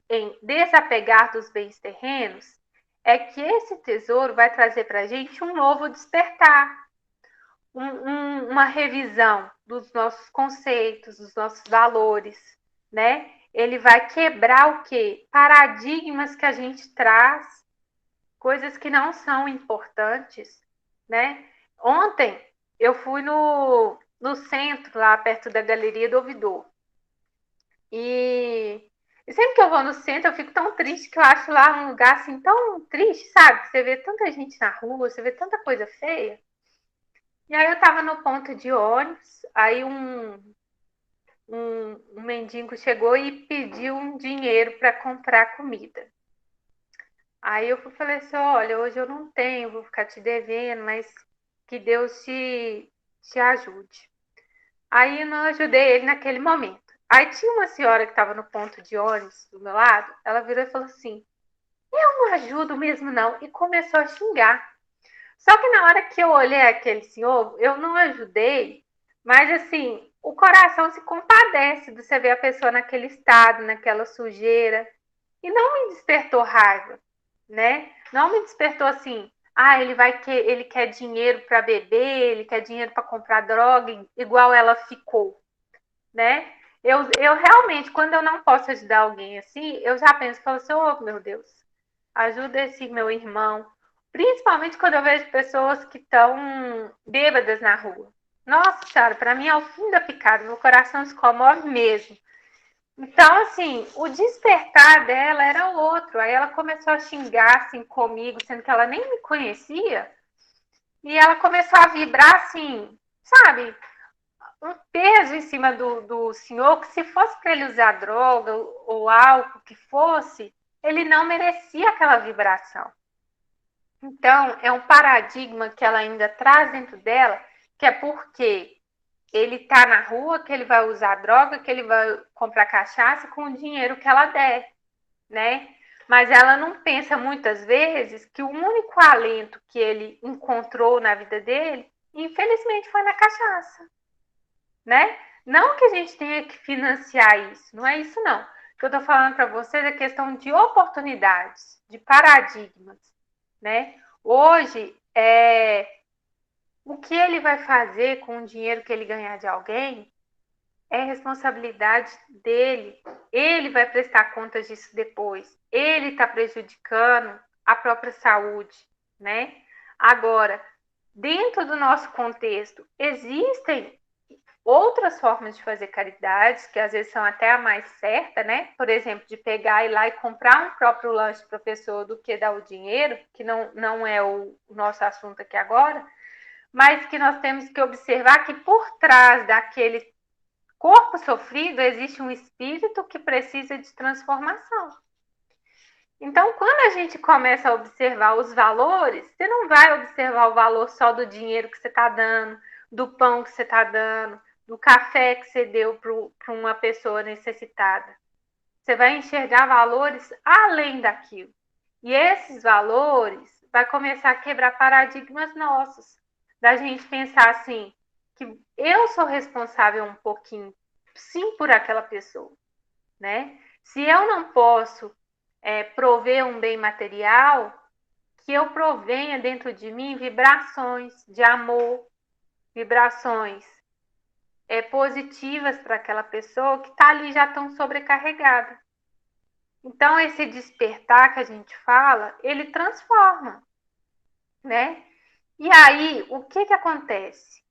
em desapegar dos bens terrenos, é que esse tesouro vai trazer para a gente um novo despertar, uma revisão dos nossos conceitos, dos nossos valores, né? Ele vai quebrar o quê? Paradigmas que a gente traz, coisas que não são importantes, né? Ontem eu fui no centro, lá perto da Galeria do Ouvidor. E sempre que eu vou no centro, eu fico tão triste que eu acho lá um lugar assim tão triste, sabe? Você vê tanta gente na rua, você vê tanta coisa feia. E aí eu tava no ponto de ônibus, aí um mendigo chegou e pediu um dinheiro para comprar comida. Aí eu falei assim, olha, hoje eu não tenho, vou ficar te devendo, mas que Deus te ajude. Aí eu não ajudei ele naquele momento. Aí tinha uma senhora que estava no ponto de ônibus do meu lado, ela virou e falou assim, eu não ajudo mesmo não, e começou a xingar. Só que na hora que eu olhei aquele senhor, eu não ajudei, mas assim, o coração se compadece de você ver a pessoa naquele estado, naquela sujeira, e não me despertou raiva, né? Não me despertou assim, ele quer dinheiro para beber, ele quer dinheiro para comprar droga, igual ela ficou, né? Eu realmente, quando eu não posso ajudar alguém assim, eu já penso, falo assim, oh, meu Deus, ajuda esse meu irmão. Principalmente quando eu vejo pessoas que estão bêbadas na rua. Nossa Senhora, para mim é o fim da picada, meu coração se comove mesmo. Então, assim, o despertar dela era outro. Aí ela começou a xingar assim comigo, sendo que ela nem me conhecia. E ela começou a vibrar assim, sabe? Um peso em cima do senhor, que se fosse para ele usar droga ou álcool que fosse, ele não merecia aquela vibração. Então, é um paradigma que ela ainda traz dentro dela, que é porque ele está na rua, que ele vai usar droga, que ele vai comprar cachaça com o dinheiro que ela der, né? Mas ela não pensa muitas vezes que o único alento que ele encontrou na vida dele, infelizmente, foi na cachaça, né? Não que a gente tenha que financiar isso, não é isso não. O que eu estou falando para vocês é questão de oportunidades, de paradigmas, né? Hoje, o que ele vai fazer com o dinheiro que ele ganhar de alguém é responsabilidade dele. Ele vai prestar contas disso depois. Ele está prejudicando a própria saúde, né? Agora, dentro do nosso contexto, existem outras formas de fazer caridade, que às vezes são até a mais certa, né? Por exemplo, de pegar, ir lá e comprar um próprio lanche para a pessoa do que dar o dinheiro, que não é o nosso assunto aqui agora, mas que nós temos que observar que por trás daquele corpo sofrido existe um espírito que precisa de transformação. Então, quando a gente começa a observar os valores, você não vai observar o valor só do dinheiro que você está dando, do pão que você está dando, do café que você deu para uma pessoa necessitada. Você vai enxergar valores além daquilo. E esses valores vai começar a quebrar paradigmas nossos. Da gente pensar assim, que eu sou responsável um pouquinho, sim, por aquela pessoa, né? Se eu não posso prover um bem material, que eu provenha dentro de mim vibrações de amor, vibrações positivas para aquela pessoa que está ali já tão sobrecarregada. Então, esse despertar que a gente fala, ele transforma, né? E aí, o que acontece?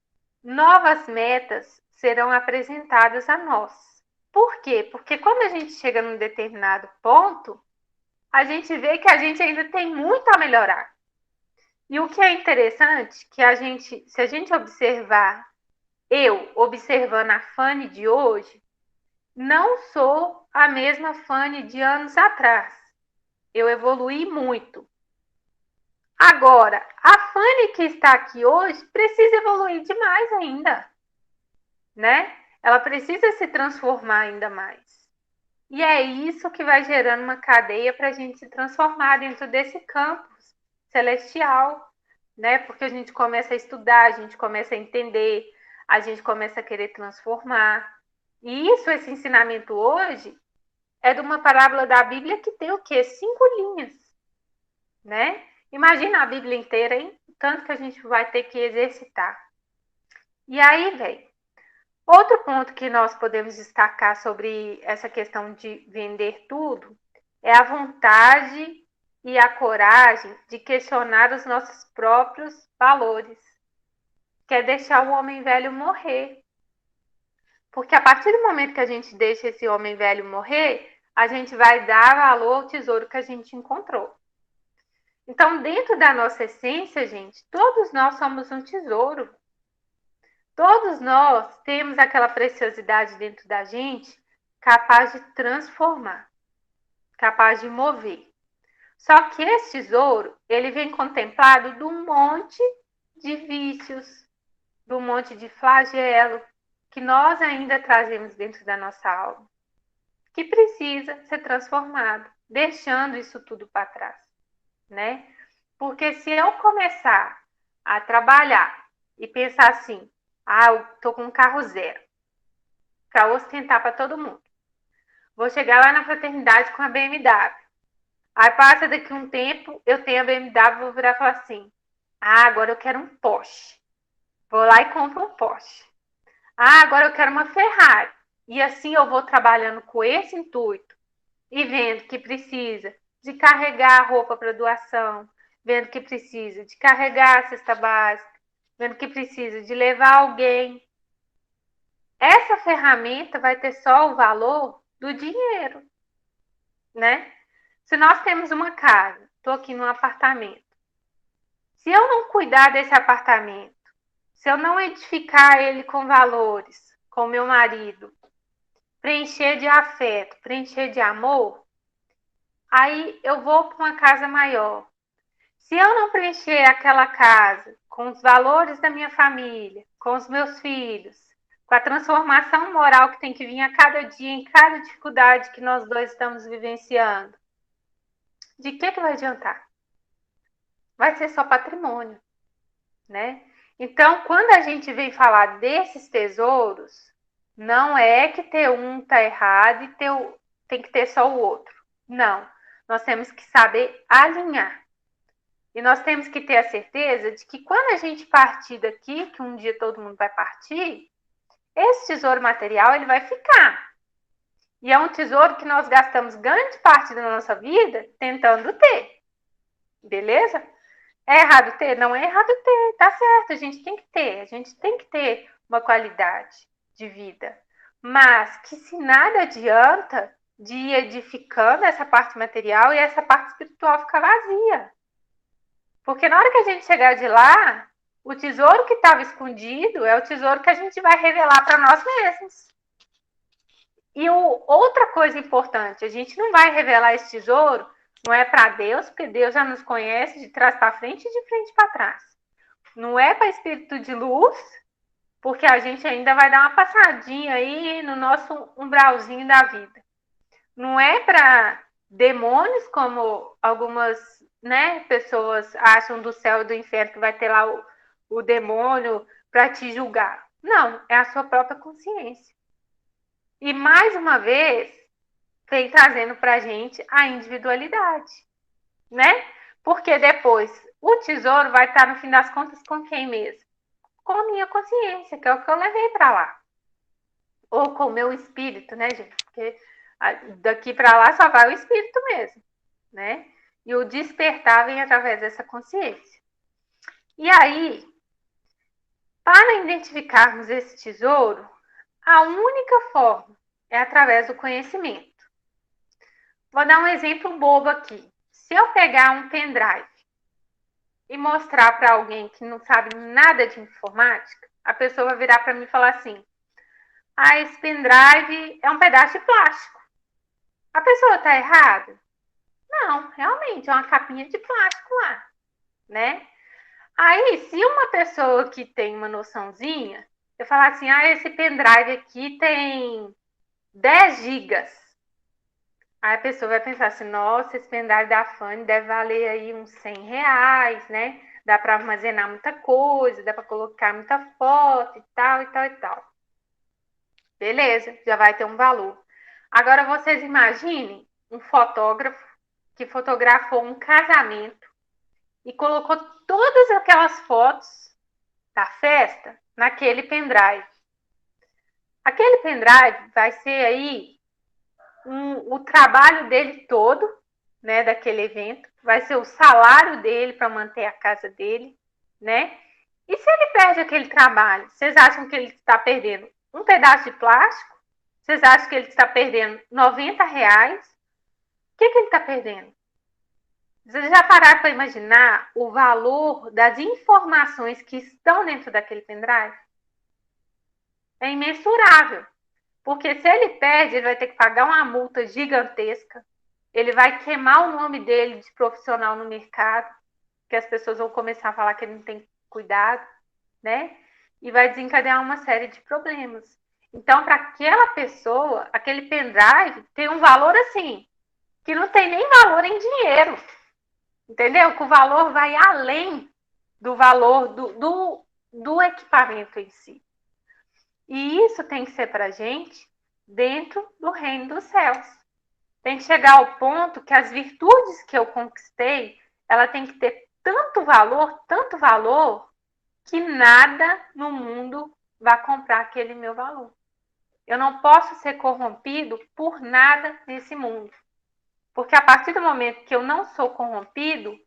Novas metas serão apresentadas a nós. Por quê? Porque quando a gente chega num determinado ponto, a gente vê que a gente ainda tem muito a melhorar. E o que é interessante, que se a gente observar, eu observando a Fanny de hoje, não sou a mesma Fanny de anos atrás. Eu evoluí muito. Agora, a Fanny que está aqui hoje precisa evoluir demais ainda, né? Ela precisa se transformar ainda mais. E é isso que vai gerando uma cadeia para a gente se transformar dentro desse campo celestial, né? Porque a gente começa a estudar, a gente começa a entender, a gente começa a querer transformar. E esse ensinamento hoje é de uma parábola da Bíblia que tem o quê? 5 linhas, né? Imagina a Bíblia inteira, hein? O tanto que a gente vai ter que exercitar. E aí, velho, outro ponto que nós podemos destacar sobre essa questão de vender tudo é a vontade e a coragem de questionar os nossos próprios valores. Que é deixar o homem velho morrer. Porque a partir do momento que a gente deixa esse homem velho morrer, a gente vai dar valor ao tesouro que a gente encontrou. Então, dentro da nossa essência, gente, todos nós somos um tesouro. Todos nós temos aquela preciosidade dentro da gente capaz de transformar, capaz de mover. Só que esse tesouro, ele vem contemplado de um monte de vícios, de um monte de flagelo que nós ainda trazemos dentro da nossa alma, que precisa ser transformado, deixando isso tudo para trás, né? Porque se eu começar a trabalhar e pensar assim, eu tô com um carro zero, para ostentar para todo mundo. Vou chegar lá na fraternidade com a BMW. Aí passa daqui um tempo, eu tenho a BMW, vou virar e falar assim, agora eu quero um Porsche. Vou lá e compro um Porsche. Agora eu quero uma Ferrari. E assim eu vou trabalhando com esse intuito e vendo que precisa de carregar a roupa para doação, vendo que precisa de carregar a cesta básica, vendo que precisa de levar alguém. Essa ferramenta vai ter só o valor do dinheiro, né? Se nós temos uma casa, estou aqui num apartamento, se eu não cuidar desse apartamento, se eu não edificar ele com valores, com meu marido, preencher de afeto, preencher de amor, aí eu vou para uma casa maior. Se eu não preencher aquela casa com os valores da minha família, com os meus filhos, com a transformação moral que tem que vir a cada dia, em cada dificuldade que nós dois estamos vivenciando, de que vai adiantar? Vai ser só patrimônio, né? Então, quando a gente vem falar desses tesouros, não é que ter um está errado e tem que ter só o outro. Não. Nós temos que saber alinhar. E nós temos que ter a certeza de que quando a gente partir daqui, que um dia todo mundo vai partir, esse tesouro material ele vai ficar. E é um tesouro que nós gastamos grande parte da nossa vida tentando ter. Beleza? É errado ter? Não é errado ter, tá certo, a gente tem que ter uma qualidade de vida. Mas que se nada adianta de ir edificando essa parte material e essa parte espiritual ficar vazia. Porque na hora que a gente chegar de lá, o tesouro que estava escondido é o tesouro que a gente vai revelar para nós mesmos. E outra coisa importante, a gente não vai revelar esse tesouro, não é para Deus, porque Deus já nos conhece de trás para frente e de frente para trás. Não é para espírito de luz, porque a gente ainda vai dar uma passadinha aí no nosso umbralzinho da vida. Não é para demônios, como algumas, né, pessoas acham do céu e do inferno, que vai ter lá o demônio para te julgar. Não, é a sua própria consciência. E mais uma vez, vem trazendo para a gente a individualidade, né? Porque depois o tesouro vai estar, no fim das contas, com quem mesmo? Com a minha consciência, que é o que eu levei para lá. Ou com o meu espírito, né, gente? Porque daqui para lá só vai o espírito mesmo, né? E o despertar vem através dessa consciência. E aí, para identificarmos esse tesouro, a única forma é através do conhecimento. Vou dar um exemplo bobo aqui. Se eu pegar um pendrive e mostrar para alguém que não sabe nada de informática, a pessoa vai virar para mim e falar assim: ah, esse pendrive é um pedaço de plástico. A pessoa está errada? Não, realmente, é uma capinha de plástico lá, né? Aí, se uma pessoa que tem uma noçãozinha, eu falar assim, ah, esse pendrive aqui tem 10 gigas. Aí a pessoa vai pensar assim, nossa, esse pendrive da Fanny deve valer aí uns R$100, né? Dá para armazenar muita coisa, dá para colocar muita foto e tal, e tal, e tal. Beleza, já vai ter um valor. Agora vocês imaginem um fotógrafo que fotografou um casamento e colocou todas aquelas fotos da festa naquele pendrive. Aquele pendrive vai ser aí o trabalho dele todo, né, daquele evento, vai ser o salário dele para manter a casa dele, né? E se ele perde aquele trabalho, vocês acham que ele está perdendo um pedaço de plástico? Vocês acham que ele está perdendo R$90? O que ele está perdendo? Vocês já pararam para imaginar o valor das informações que estão dentro daquele pendrive? É imensurável. Porque se ele perde, ele vai ter que pagar uma multa gigantesca. Ele vai queimar o nome dele de profissional no mercado, que as pessoas vão começar a falar que ele não tem cuidado, né? E vai desencadear uma série de problemas. Então, para aquela pessoa, aquele pendrive tem um valor assim, que não tem nem valor em dinheiro. Entendeu? Que o valor vai além do valor do equipamento em si. E isso tem que ser para a gente dentro do reino dos céus. Tem que chegar ao ponto que as virtudes que eu conquistei, ela tem que ter tanto valor, que nada no mundo vai comprar aquele meu valor. Eu não posso ser corrompido por nada nesse mundo. Porque a partir do momento que eu não sou corrompido,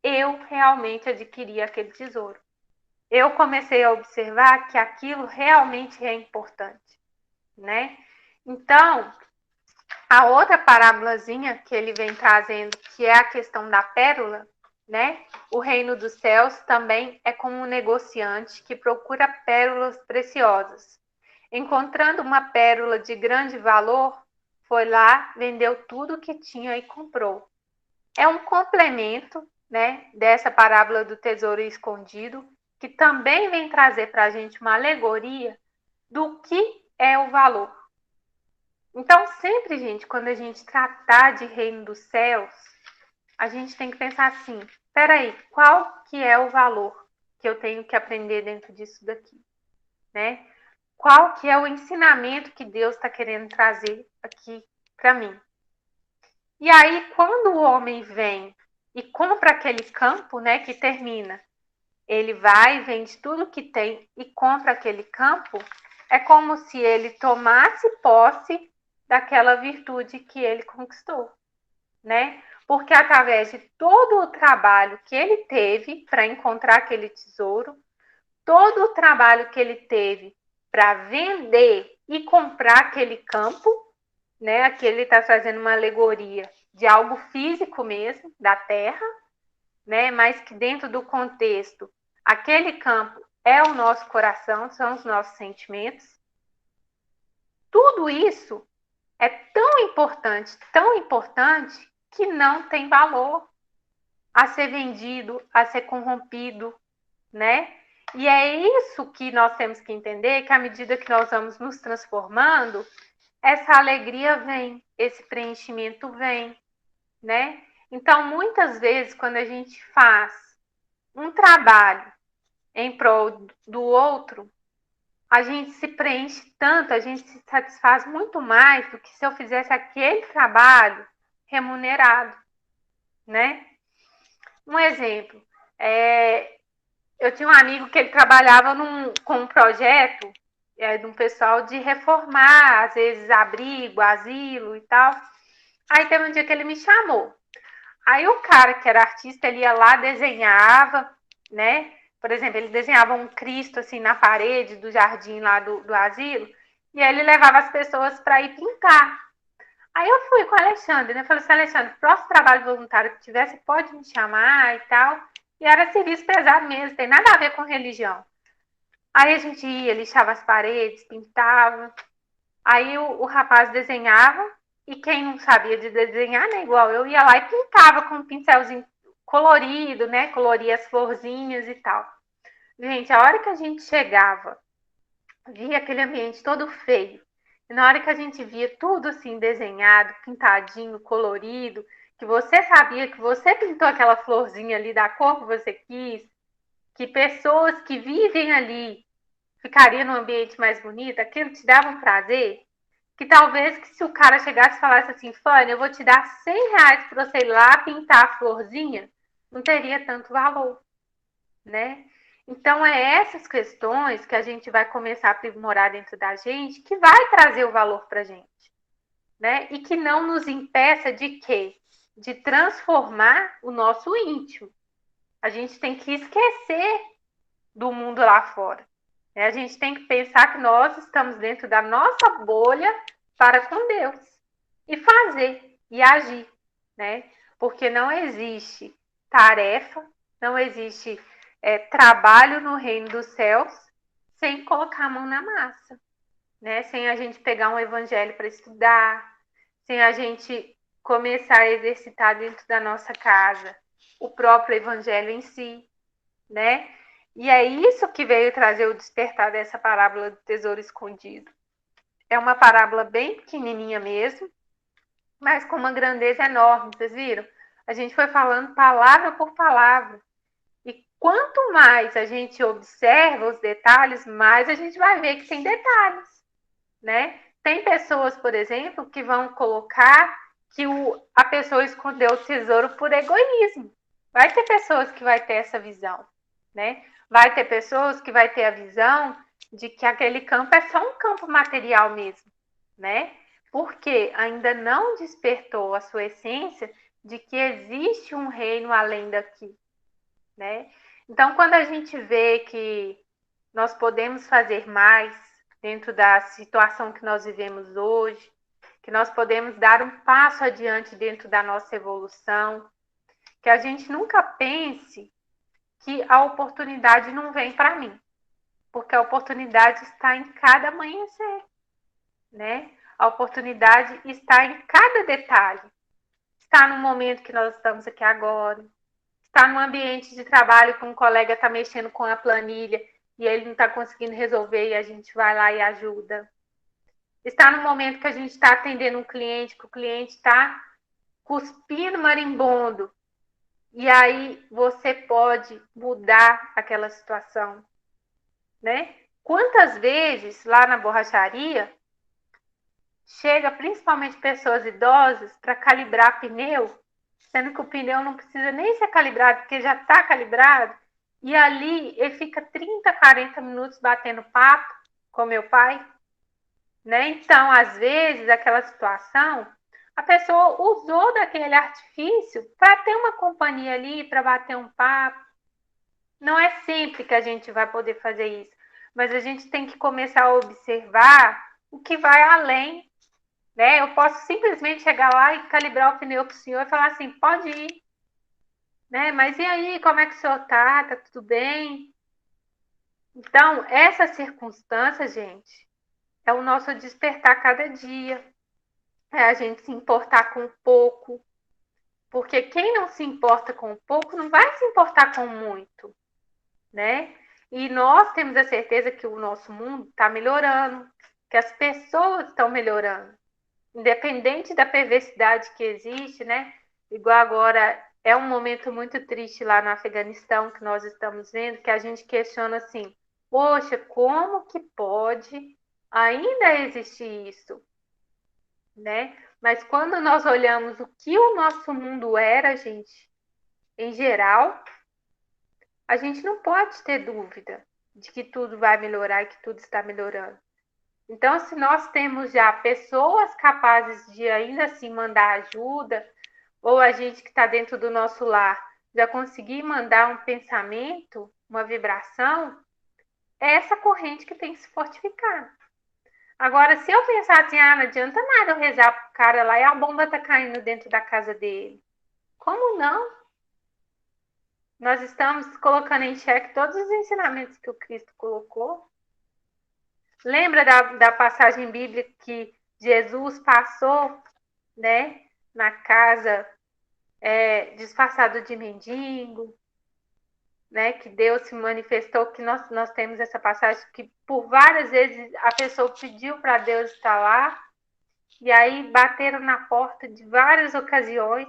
eu realmente adquiri aquele tesouro. Eu comecei a observar que aquilo realmente é importante, né? Então, a outra parábolazinha que ele vem trazendo, que é a questão da pérola, né? O reino dos céus também é como um negociante que procura pérolas preciosas. Encontrando uma pérola de grande valor, foi lá, vendeu tudo que tinha e comprou. É um complemento, né, dessa parábola do tesouro escondido, que também vem trazer para a gente uma alegoria do que é o valor. Então, sempre, gente, quando a gente tratar de reino dos céus, a gente tem que pensar assim, peraí, qual que é o valor que eu tenho que aprender dentro disso daqui, né? Qual que é o ensinamento que Deus está querendo trazer aqui para mim? E aí, quando o homem vem e compra aquele campo, né, que termina, ele vai, vende tudo que tem e compra aquele campo, é como se ele tomasse posse daquela virtude que ele conquistou, né? Porque através de todo o trabalho que ele teve para encontrar aquele tesouro, todo o trabalho que ele teve para vender e comprar aquele campo, né? Aqui ele está fazendo uma alegoria de algo físico mesmo, da terra, né? Mas que dentro do contexto, aquele campo é o nosso coração, são os nossos sentimentos. Tudo isso é tão importante, que não tem valor a ser vendido, a ser corrompido, né? E é isso que nós temos que entender, que à medida que nós vamos nos transformando, essa alegria vem, esse preenchimento vem, né? Então, muitas vezes, quando a gente faz um trabalho em prol do outro, a gente se preenche tanto, a gente se satisfaz muito mais do que se eu fizesse aquele trabalho remunerado, né? Um exemplo, eu tinha um amigo que ele trabalhava com um projeto de um pessoal de reformar, às vezes, abrigo, asilo e tal. Aí teve um dia que ele me chamou. Aí o cara que era artista, ele ia lá, desenhava, né? Por exemplo, ele desenhava um Cristo assim na parede do jardim lá do asilo, e aí ele levava as pessoas para ir pintar. Aí eu fui com o Alexandre, né? Falei assim, Alexandre, próximo trabalho voluntário que tiver, você pode me chamar e tal. E era serviço pesado mesmo, tem nada a ver com religião. Aí a gente ia, lixava as paredes, pintava. Aí o rapaz desenhava, e quem não sabia de desenhar, né, igual eu, ia lá e pintava com um pincelzinho colorido, né, coloria as florzinhas e tal. Gente, a hora que a gente chegava, via aquele ambiente todo feio, e na hora que a gente via tudo assim desenhado, pintadinho, colorido, que você sabia que você pintou aquela florzinha ali da cor que você quis, que pessoas que vivem ali ficariam num ambiente mais bonito, aquilo te dava um prazer, que talvez que se o cara chegasse e falasse assim, Fanny, eu vou te dar R$100 para você ir lá pintar a florzinha, não teria tanto valor, né? Então, é essas questões que a gente vai começar a aprimorar dentro da gente, que vai trazer o valor para a gente, né? E que não nos impeça de quê? De transformar o nosso íntimo. A gente tem que esquecer do mundo lá fora. Né? A gente tem que pensar que nós estamos dentro da nossa bolha para com Deus. E fazer, e agir, né? Porque não existe tarefa, não existe trabalho no reino dos céus sem colocar a mão na massa, né? Sem a gente pegar um evangelho para estudar, sem a gente começar a exercitar dentro da nossa casa o próprio evangelho em si, né? E é isso que veio trazer o despertar dessa parábola do tesouro escondido. É uma parábola bem pequenininha mesmo, mas com uma grandeza enorme, vocês viram? A gente foi falando palavra por palavra. E quanto mais a gente observa os detalhes, mais a gente vai ver que tem detalhes, né? Tem pessoas, por exemplo, que vão colocar que a pessoa escondeu o tesouro por egoísmo. Vai ter pessoas que vai ter essa visão, né? Vai ter pessoas que vai ter a visão de que aquele campo é só um campo material mesmo, né? Porque ainda não despertou a sua essência de que existe um reino além daqui, né? Então, quando a gente vê que nós podemos fazer mais dentro da situação que nós vivemos hoje, que nós podemos dar um passo adiante dentro da nossa evolução, que a gente nunca pense que a oportunidade não vem para mim, porque a oportunidade está em cada amanhecer, né? A oportunidade está em cada detalhe. Está no momento que nós estamos aqui agora, está no ambiente de trabalho que um colega está mexendo com a planilha e ele não está conseguindo resolver e a gente vai lá e ajuda. Está no momento que a gente está atendendo um cliente, que o cliente está cuspindo marimbondo. E aí você pode mudar aquela situação, né? Quantas vezes lá na borracharia chega principalmente pessoas idosas para calibrar pneu, sendo que o pneu não precisa nem ser calibrado, porque já está calibrado, e ali ele fica 30, 40 minutos batendo papo com meu pai, né? Então, às vezes, aquela situação, a pessoa usou daquele artifício para ter uma companhia ali, para bater um papo. Não é sempre que a gente vai poder fazer isso, mas a gente tem que começar a observar o que vai além, né? Eu posso simplesmente chegar lá e calibrar o pneu para o senhor e falar assim, pode ir, né? Mas e aí, como é que o senhor tá? Tá tudo bem? Então, essa circunstância, gente, é o nosso despertar cada dia. É a gente se importar com pouco, porque quem não se importa com pouco não vai se importar com muito, né? E nós temos a certeza que o nosso mundo está melhorando, que as pessoas estão melhorando, independente da perversidade que existe, né? Igual agora é um momento muito triste lá no Afeganistão que nós estamos vendo, que a gente questiona assim, poxa, como que pode ainda existir isso, né? Mas quando nós olhamos o que o nosso mundo era, gente, em geral, a gente não pode ter dúvida de que tudo vai melhorar e que tudo está melhorando. Então, se nós temos já pessoas capazes de ainda assim mandar ajuda, ou a gente que está dentro do nosso lar já conseguir mandar um pensamento, uma vibração, é essa corrente que tem que se fortificar. Agora, se eu pensar assim, não adianta nada eu rezar pro cara lá e a bomba tá caindo dentro da casa dele. Como não? Nós estamos colocando em xeque todos os ensinamentos que o Cristo colocou. Lembra da passagem bíblica que Jesus passou, né, na casa disfarçado de mendigo, né, que Deus se manifestou, que nós temos essa passagem que por várias vezes a pessoa pediu para Deus estar lá, e aí bateram na porta de várias ocasiões.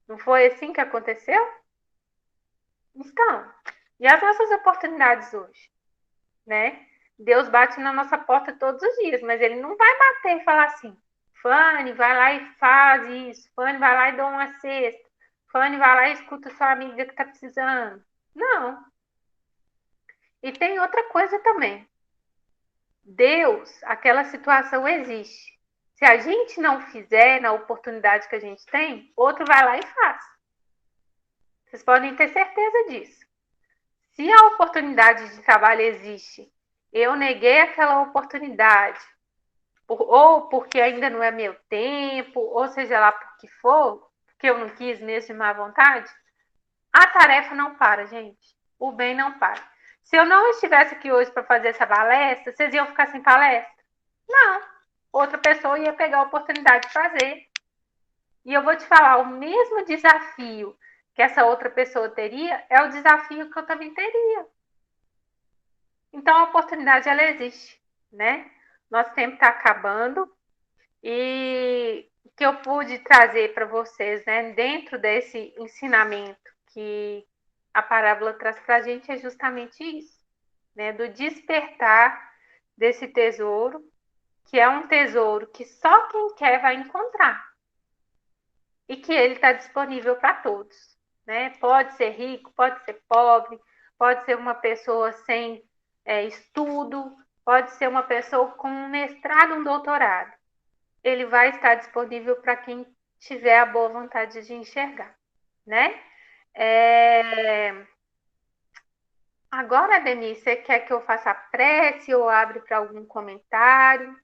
Não foi assim que aconteceu? Então, e as nossas oportunidades hoje, né? Deus bate na nossa porta todos os dias, mas ele não vai bater e falar assim, Fanny, vai lá e faz isso, Fanny, vai lá e dá uma cesta, Fanny, vai lá e escuta sua amiga que tá precisando. Não. E tem outra coisa também. Deus, aquela situação existe. Se a gente não fizer na oportunidade que a gente tem, outro vai lá e faz. Vocês podem ter certeza disso. Se a oportunidade de trabalho existe, eu neguei aquela oportunidade, ou porque ainda não é meu tempo, ou seja lá por que for, porque eu não quis mesmo de má vontade, a tarefa não para, gente. O bem não para. Se eu não estivesse aqui hoje para fazer essa palestra, vocês iam ficar sem palestra? Não. Outra pessoa ia pegar a oportunidade de fazer. E eu vou te falar, o mesmo desafio que essa outra pessoa teria é o desafio que eu também teria. Então, a oportunidade, ela existe, né? Nosso tempo está acabando e o que eu pude trazer para vocês, né, dentro desse ensinamento que a parábola traz para a gente é justamente isso, né, do despertar desse tesouro, que é um tesouro que só quem quer vai encontrar e que ele está disponível para todos, né? Pode ser rico, pode ser pobre, pode ser uma pessoa sem estudo, pode ser uma pessoa com um mestrado, um doutorado. Ele vai estar disponível para quem tiver a boa vontade de enxergar, né? Agora, Denise, você quer que eu faça a prece ou abre para algum comentário?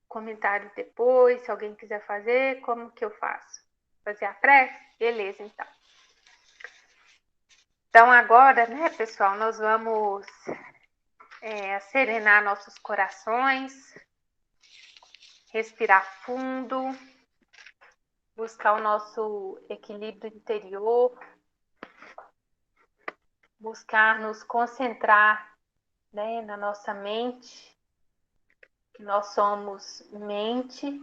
Comentário depois, se alguém quiser fazer, como que eu faço? Fazer a prece? Beleza, então. Então, agora, né, pessoal, nós vamos serenar nossos corações, respirar fundo, buscar o nosso equilíbrio interior, buscar nos concentrar, né, na nossa mente, que nós somos mente,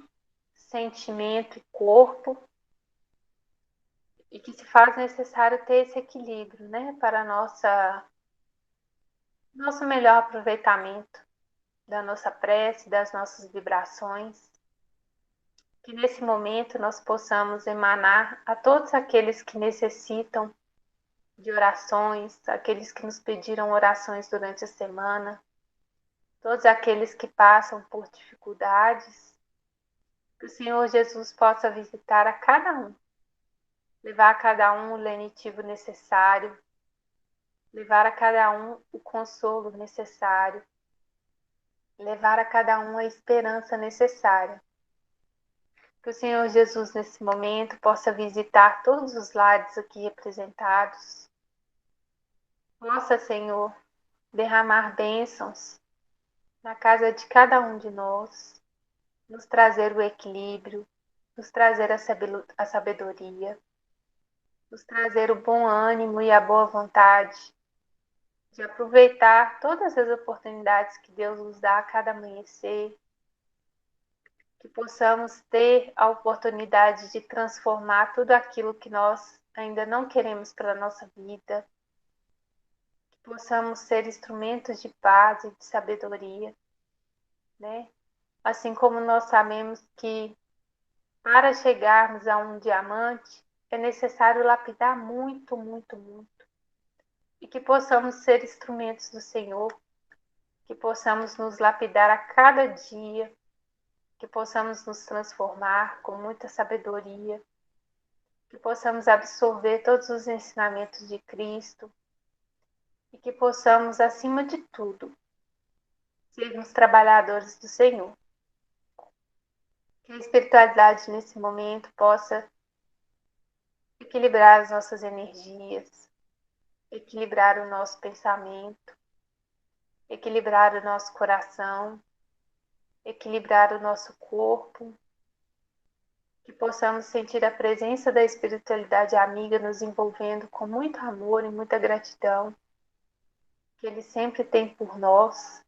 sentimento e corpo, e que se faz necessário ter esse equilíbrio, né, para nosso melhor aproveitamento da nossa prece, das nossas vibrações. Que nesse momento nós possamos emanar a todos aqueles que necessitam de orações, aqueles que nos pediram orações durante a semana, todos aqueles que passam por dificuldades, que o Senhor Jesus possa visitar a cada um, levar a cada um o lenitivo necessário, levar a cada um o consolo necessário, levar a cada um a esperança necessária. Que o Senhor Jesus, nesse momento, possa visitar todos os lares aqui representados. Possa, Senhor, derramar bênçãos na casa de cada um de nós, nos trazer o equilíbrio, nos trazer a sabedoria, nos trazer o bom ânimo e a boa vontade de aproveitar todas as oportunidades que Deus nos dá a cada amanhecer, que possamos ter a oportunidade de transformar tudo aquilo que nós ainda não queremos para a nossa vida, que possamos ser instrumentos de paz e de sabedoria, né? Assim como nós sabemos que para chegarmos a um diamante é necessário lapidar muito, muito, muito, e que possamos ser instrumentos do Senhor, que possamos nos lapidar a cada dia, que possamos nos transformar com muita sabedoria, que possamos absorver todos os ensinamentos de Cristo e que possamos, acima de tudo, sermos trabalhadores do Senhor. Que a espiritualidade nesse momento possa equilibrar as nossas energias, equilibrar o nosso pensamento, equilibrar o nosso coração, equilibrar o nosso corpo, que possamos sentir a presença da espiritualidade amiga nos envolvendo com muito amor e muita gratidão, que Ele sempre tem por nós,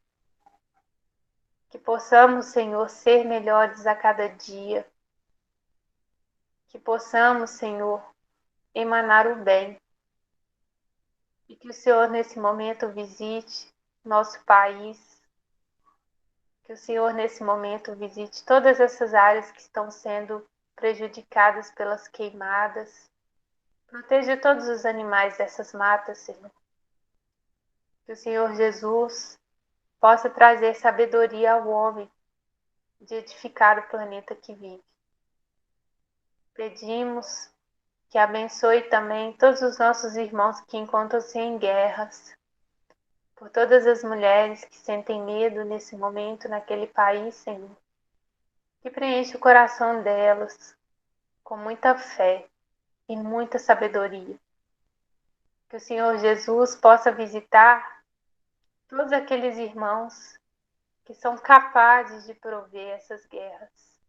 que possamos, Senhor, ser melhores a cada dia, que possamos, Senhor, emanar o bem, e que o Senhor nesse momento visite nosso país, que o Senhor nesse momento visite todas essas áreas que estão sendo prejudicadas pelas queimadas, proteja todos os animais dessas matas, Senhor. Que o Senhor Jesus possa trazer sabedoria ao homem de edificar o planeta que vive. Pedimos que abençoe também todos os nossos irmãos que encontram-se em guerras, por todas as mulheres que sentem medo nesse momento naquele país, Senhor. Que preenche o coração delas com muita fé e muita sabedoria. Que o Senhor Jesus possa visitar todos aqueles irmãos que são capazes de prover essas guerras.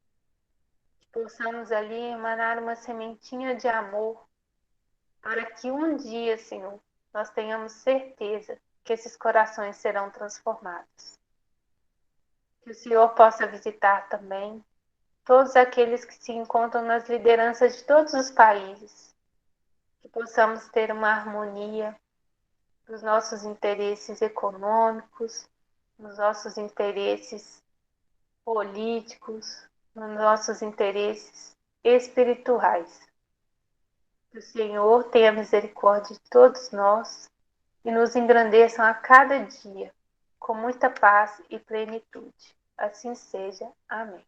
Que possamos ali emanar uma sementinha de amor para que um dia, Senhor, nós tenhamos certeza que esses corações serão transformados. Que o Senhor possa visitar também todos aqueles que se encontram nas lideranças de todos os países. Que possamos ter uma harmonia nos nossos interesses econômicos, nos nossos interesses políticos, nos nossos interesses espirituais. Que o Senhor tenha misericórdia de todos nós e nos engrandeçam a cada dia, com muita paz e plenitude. Assim seja. Amém.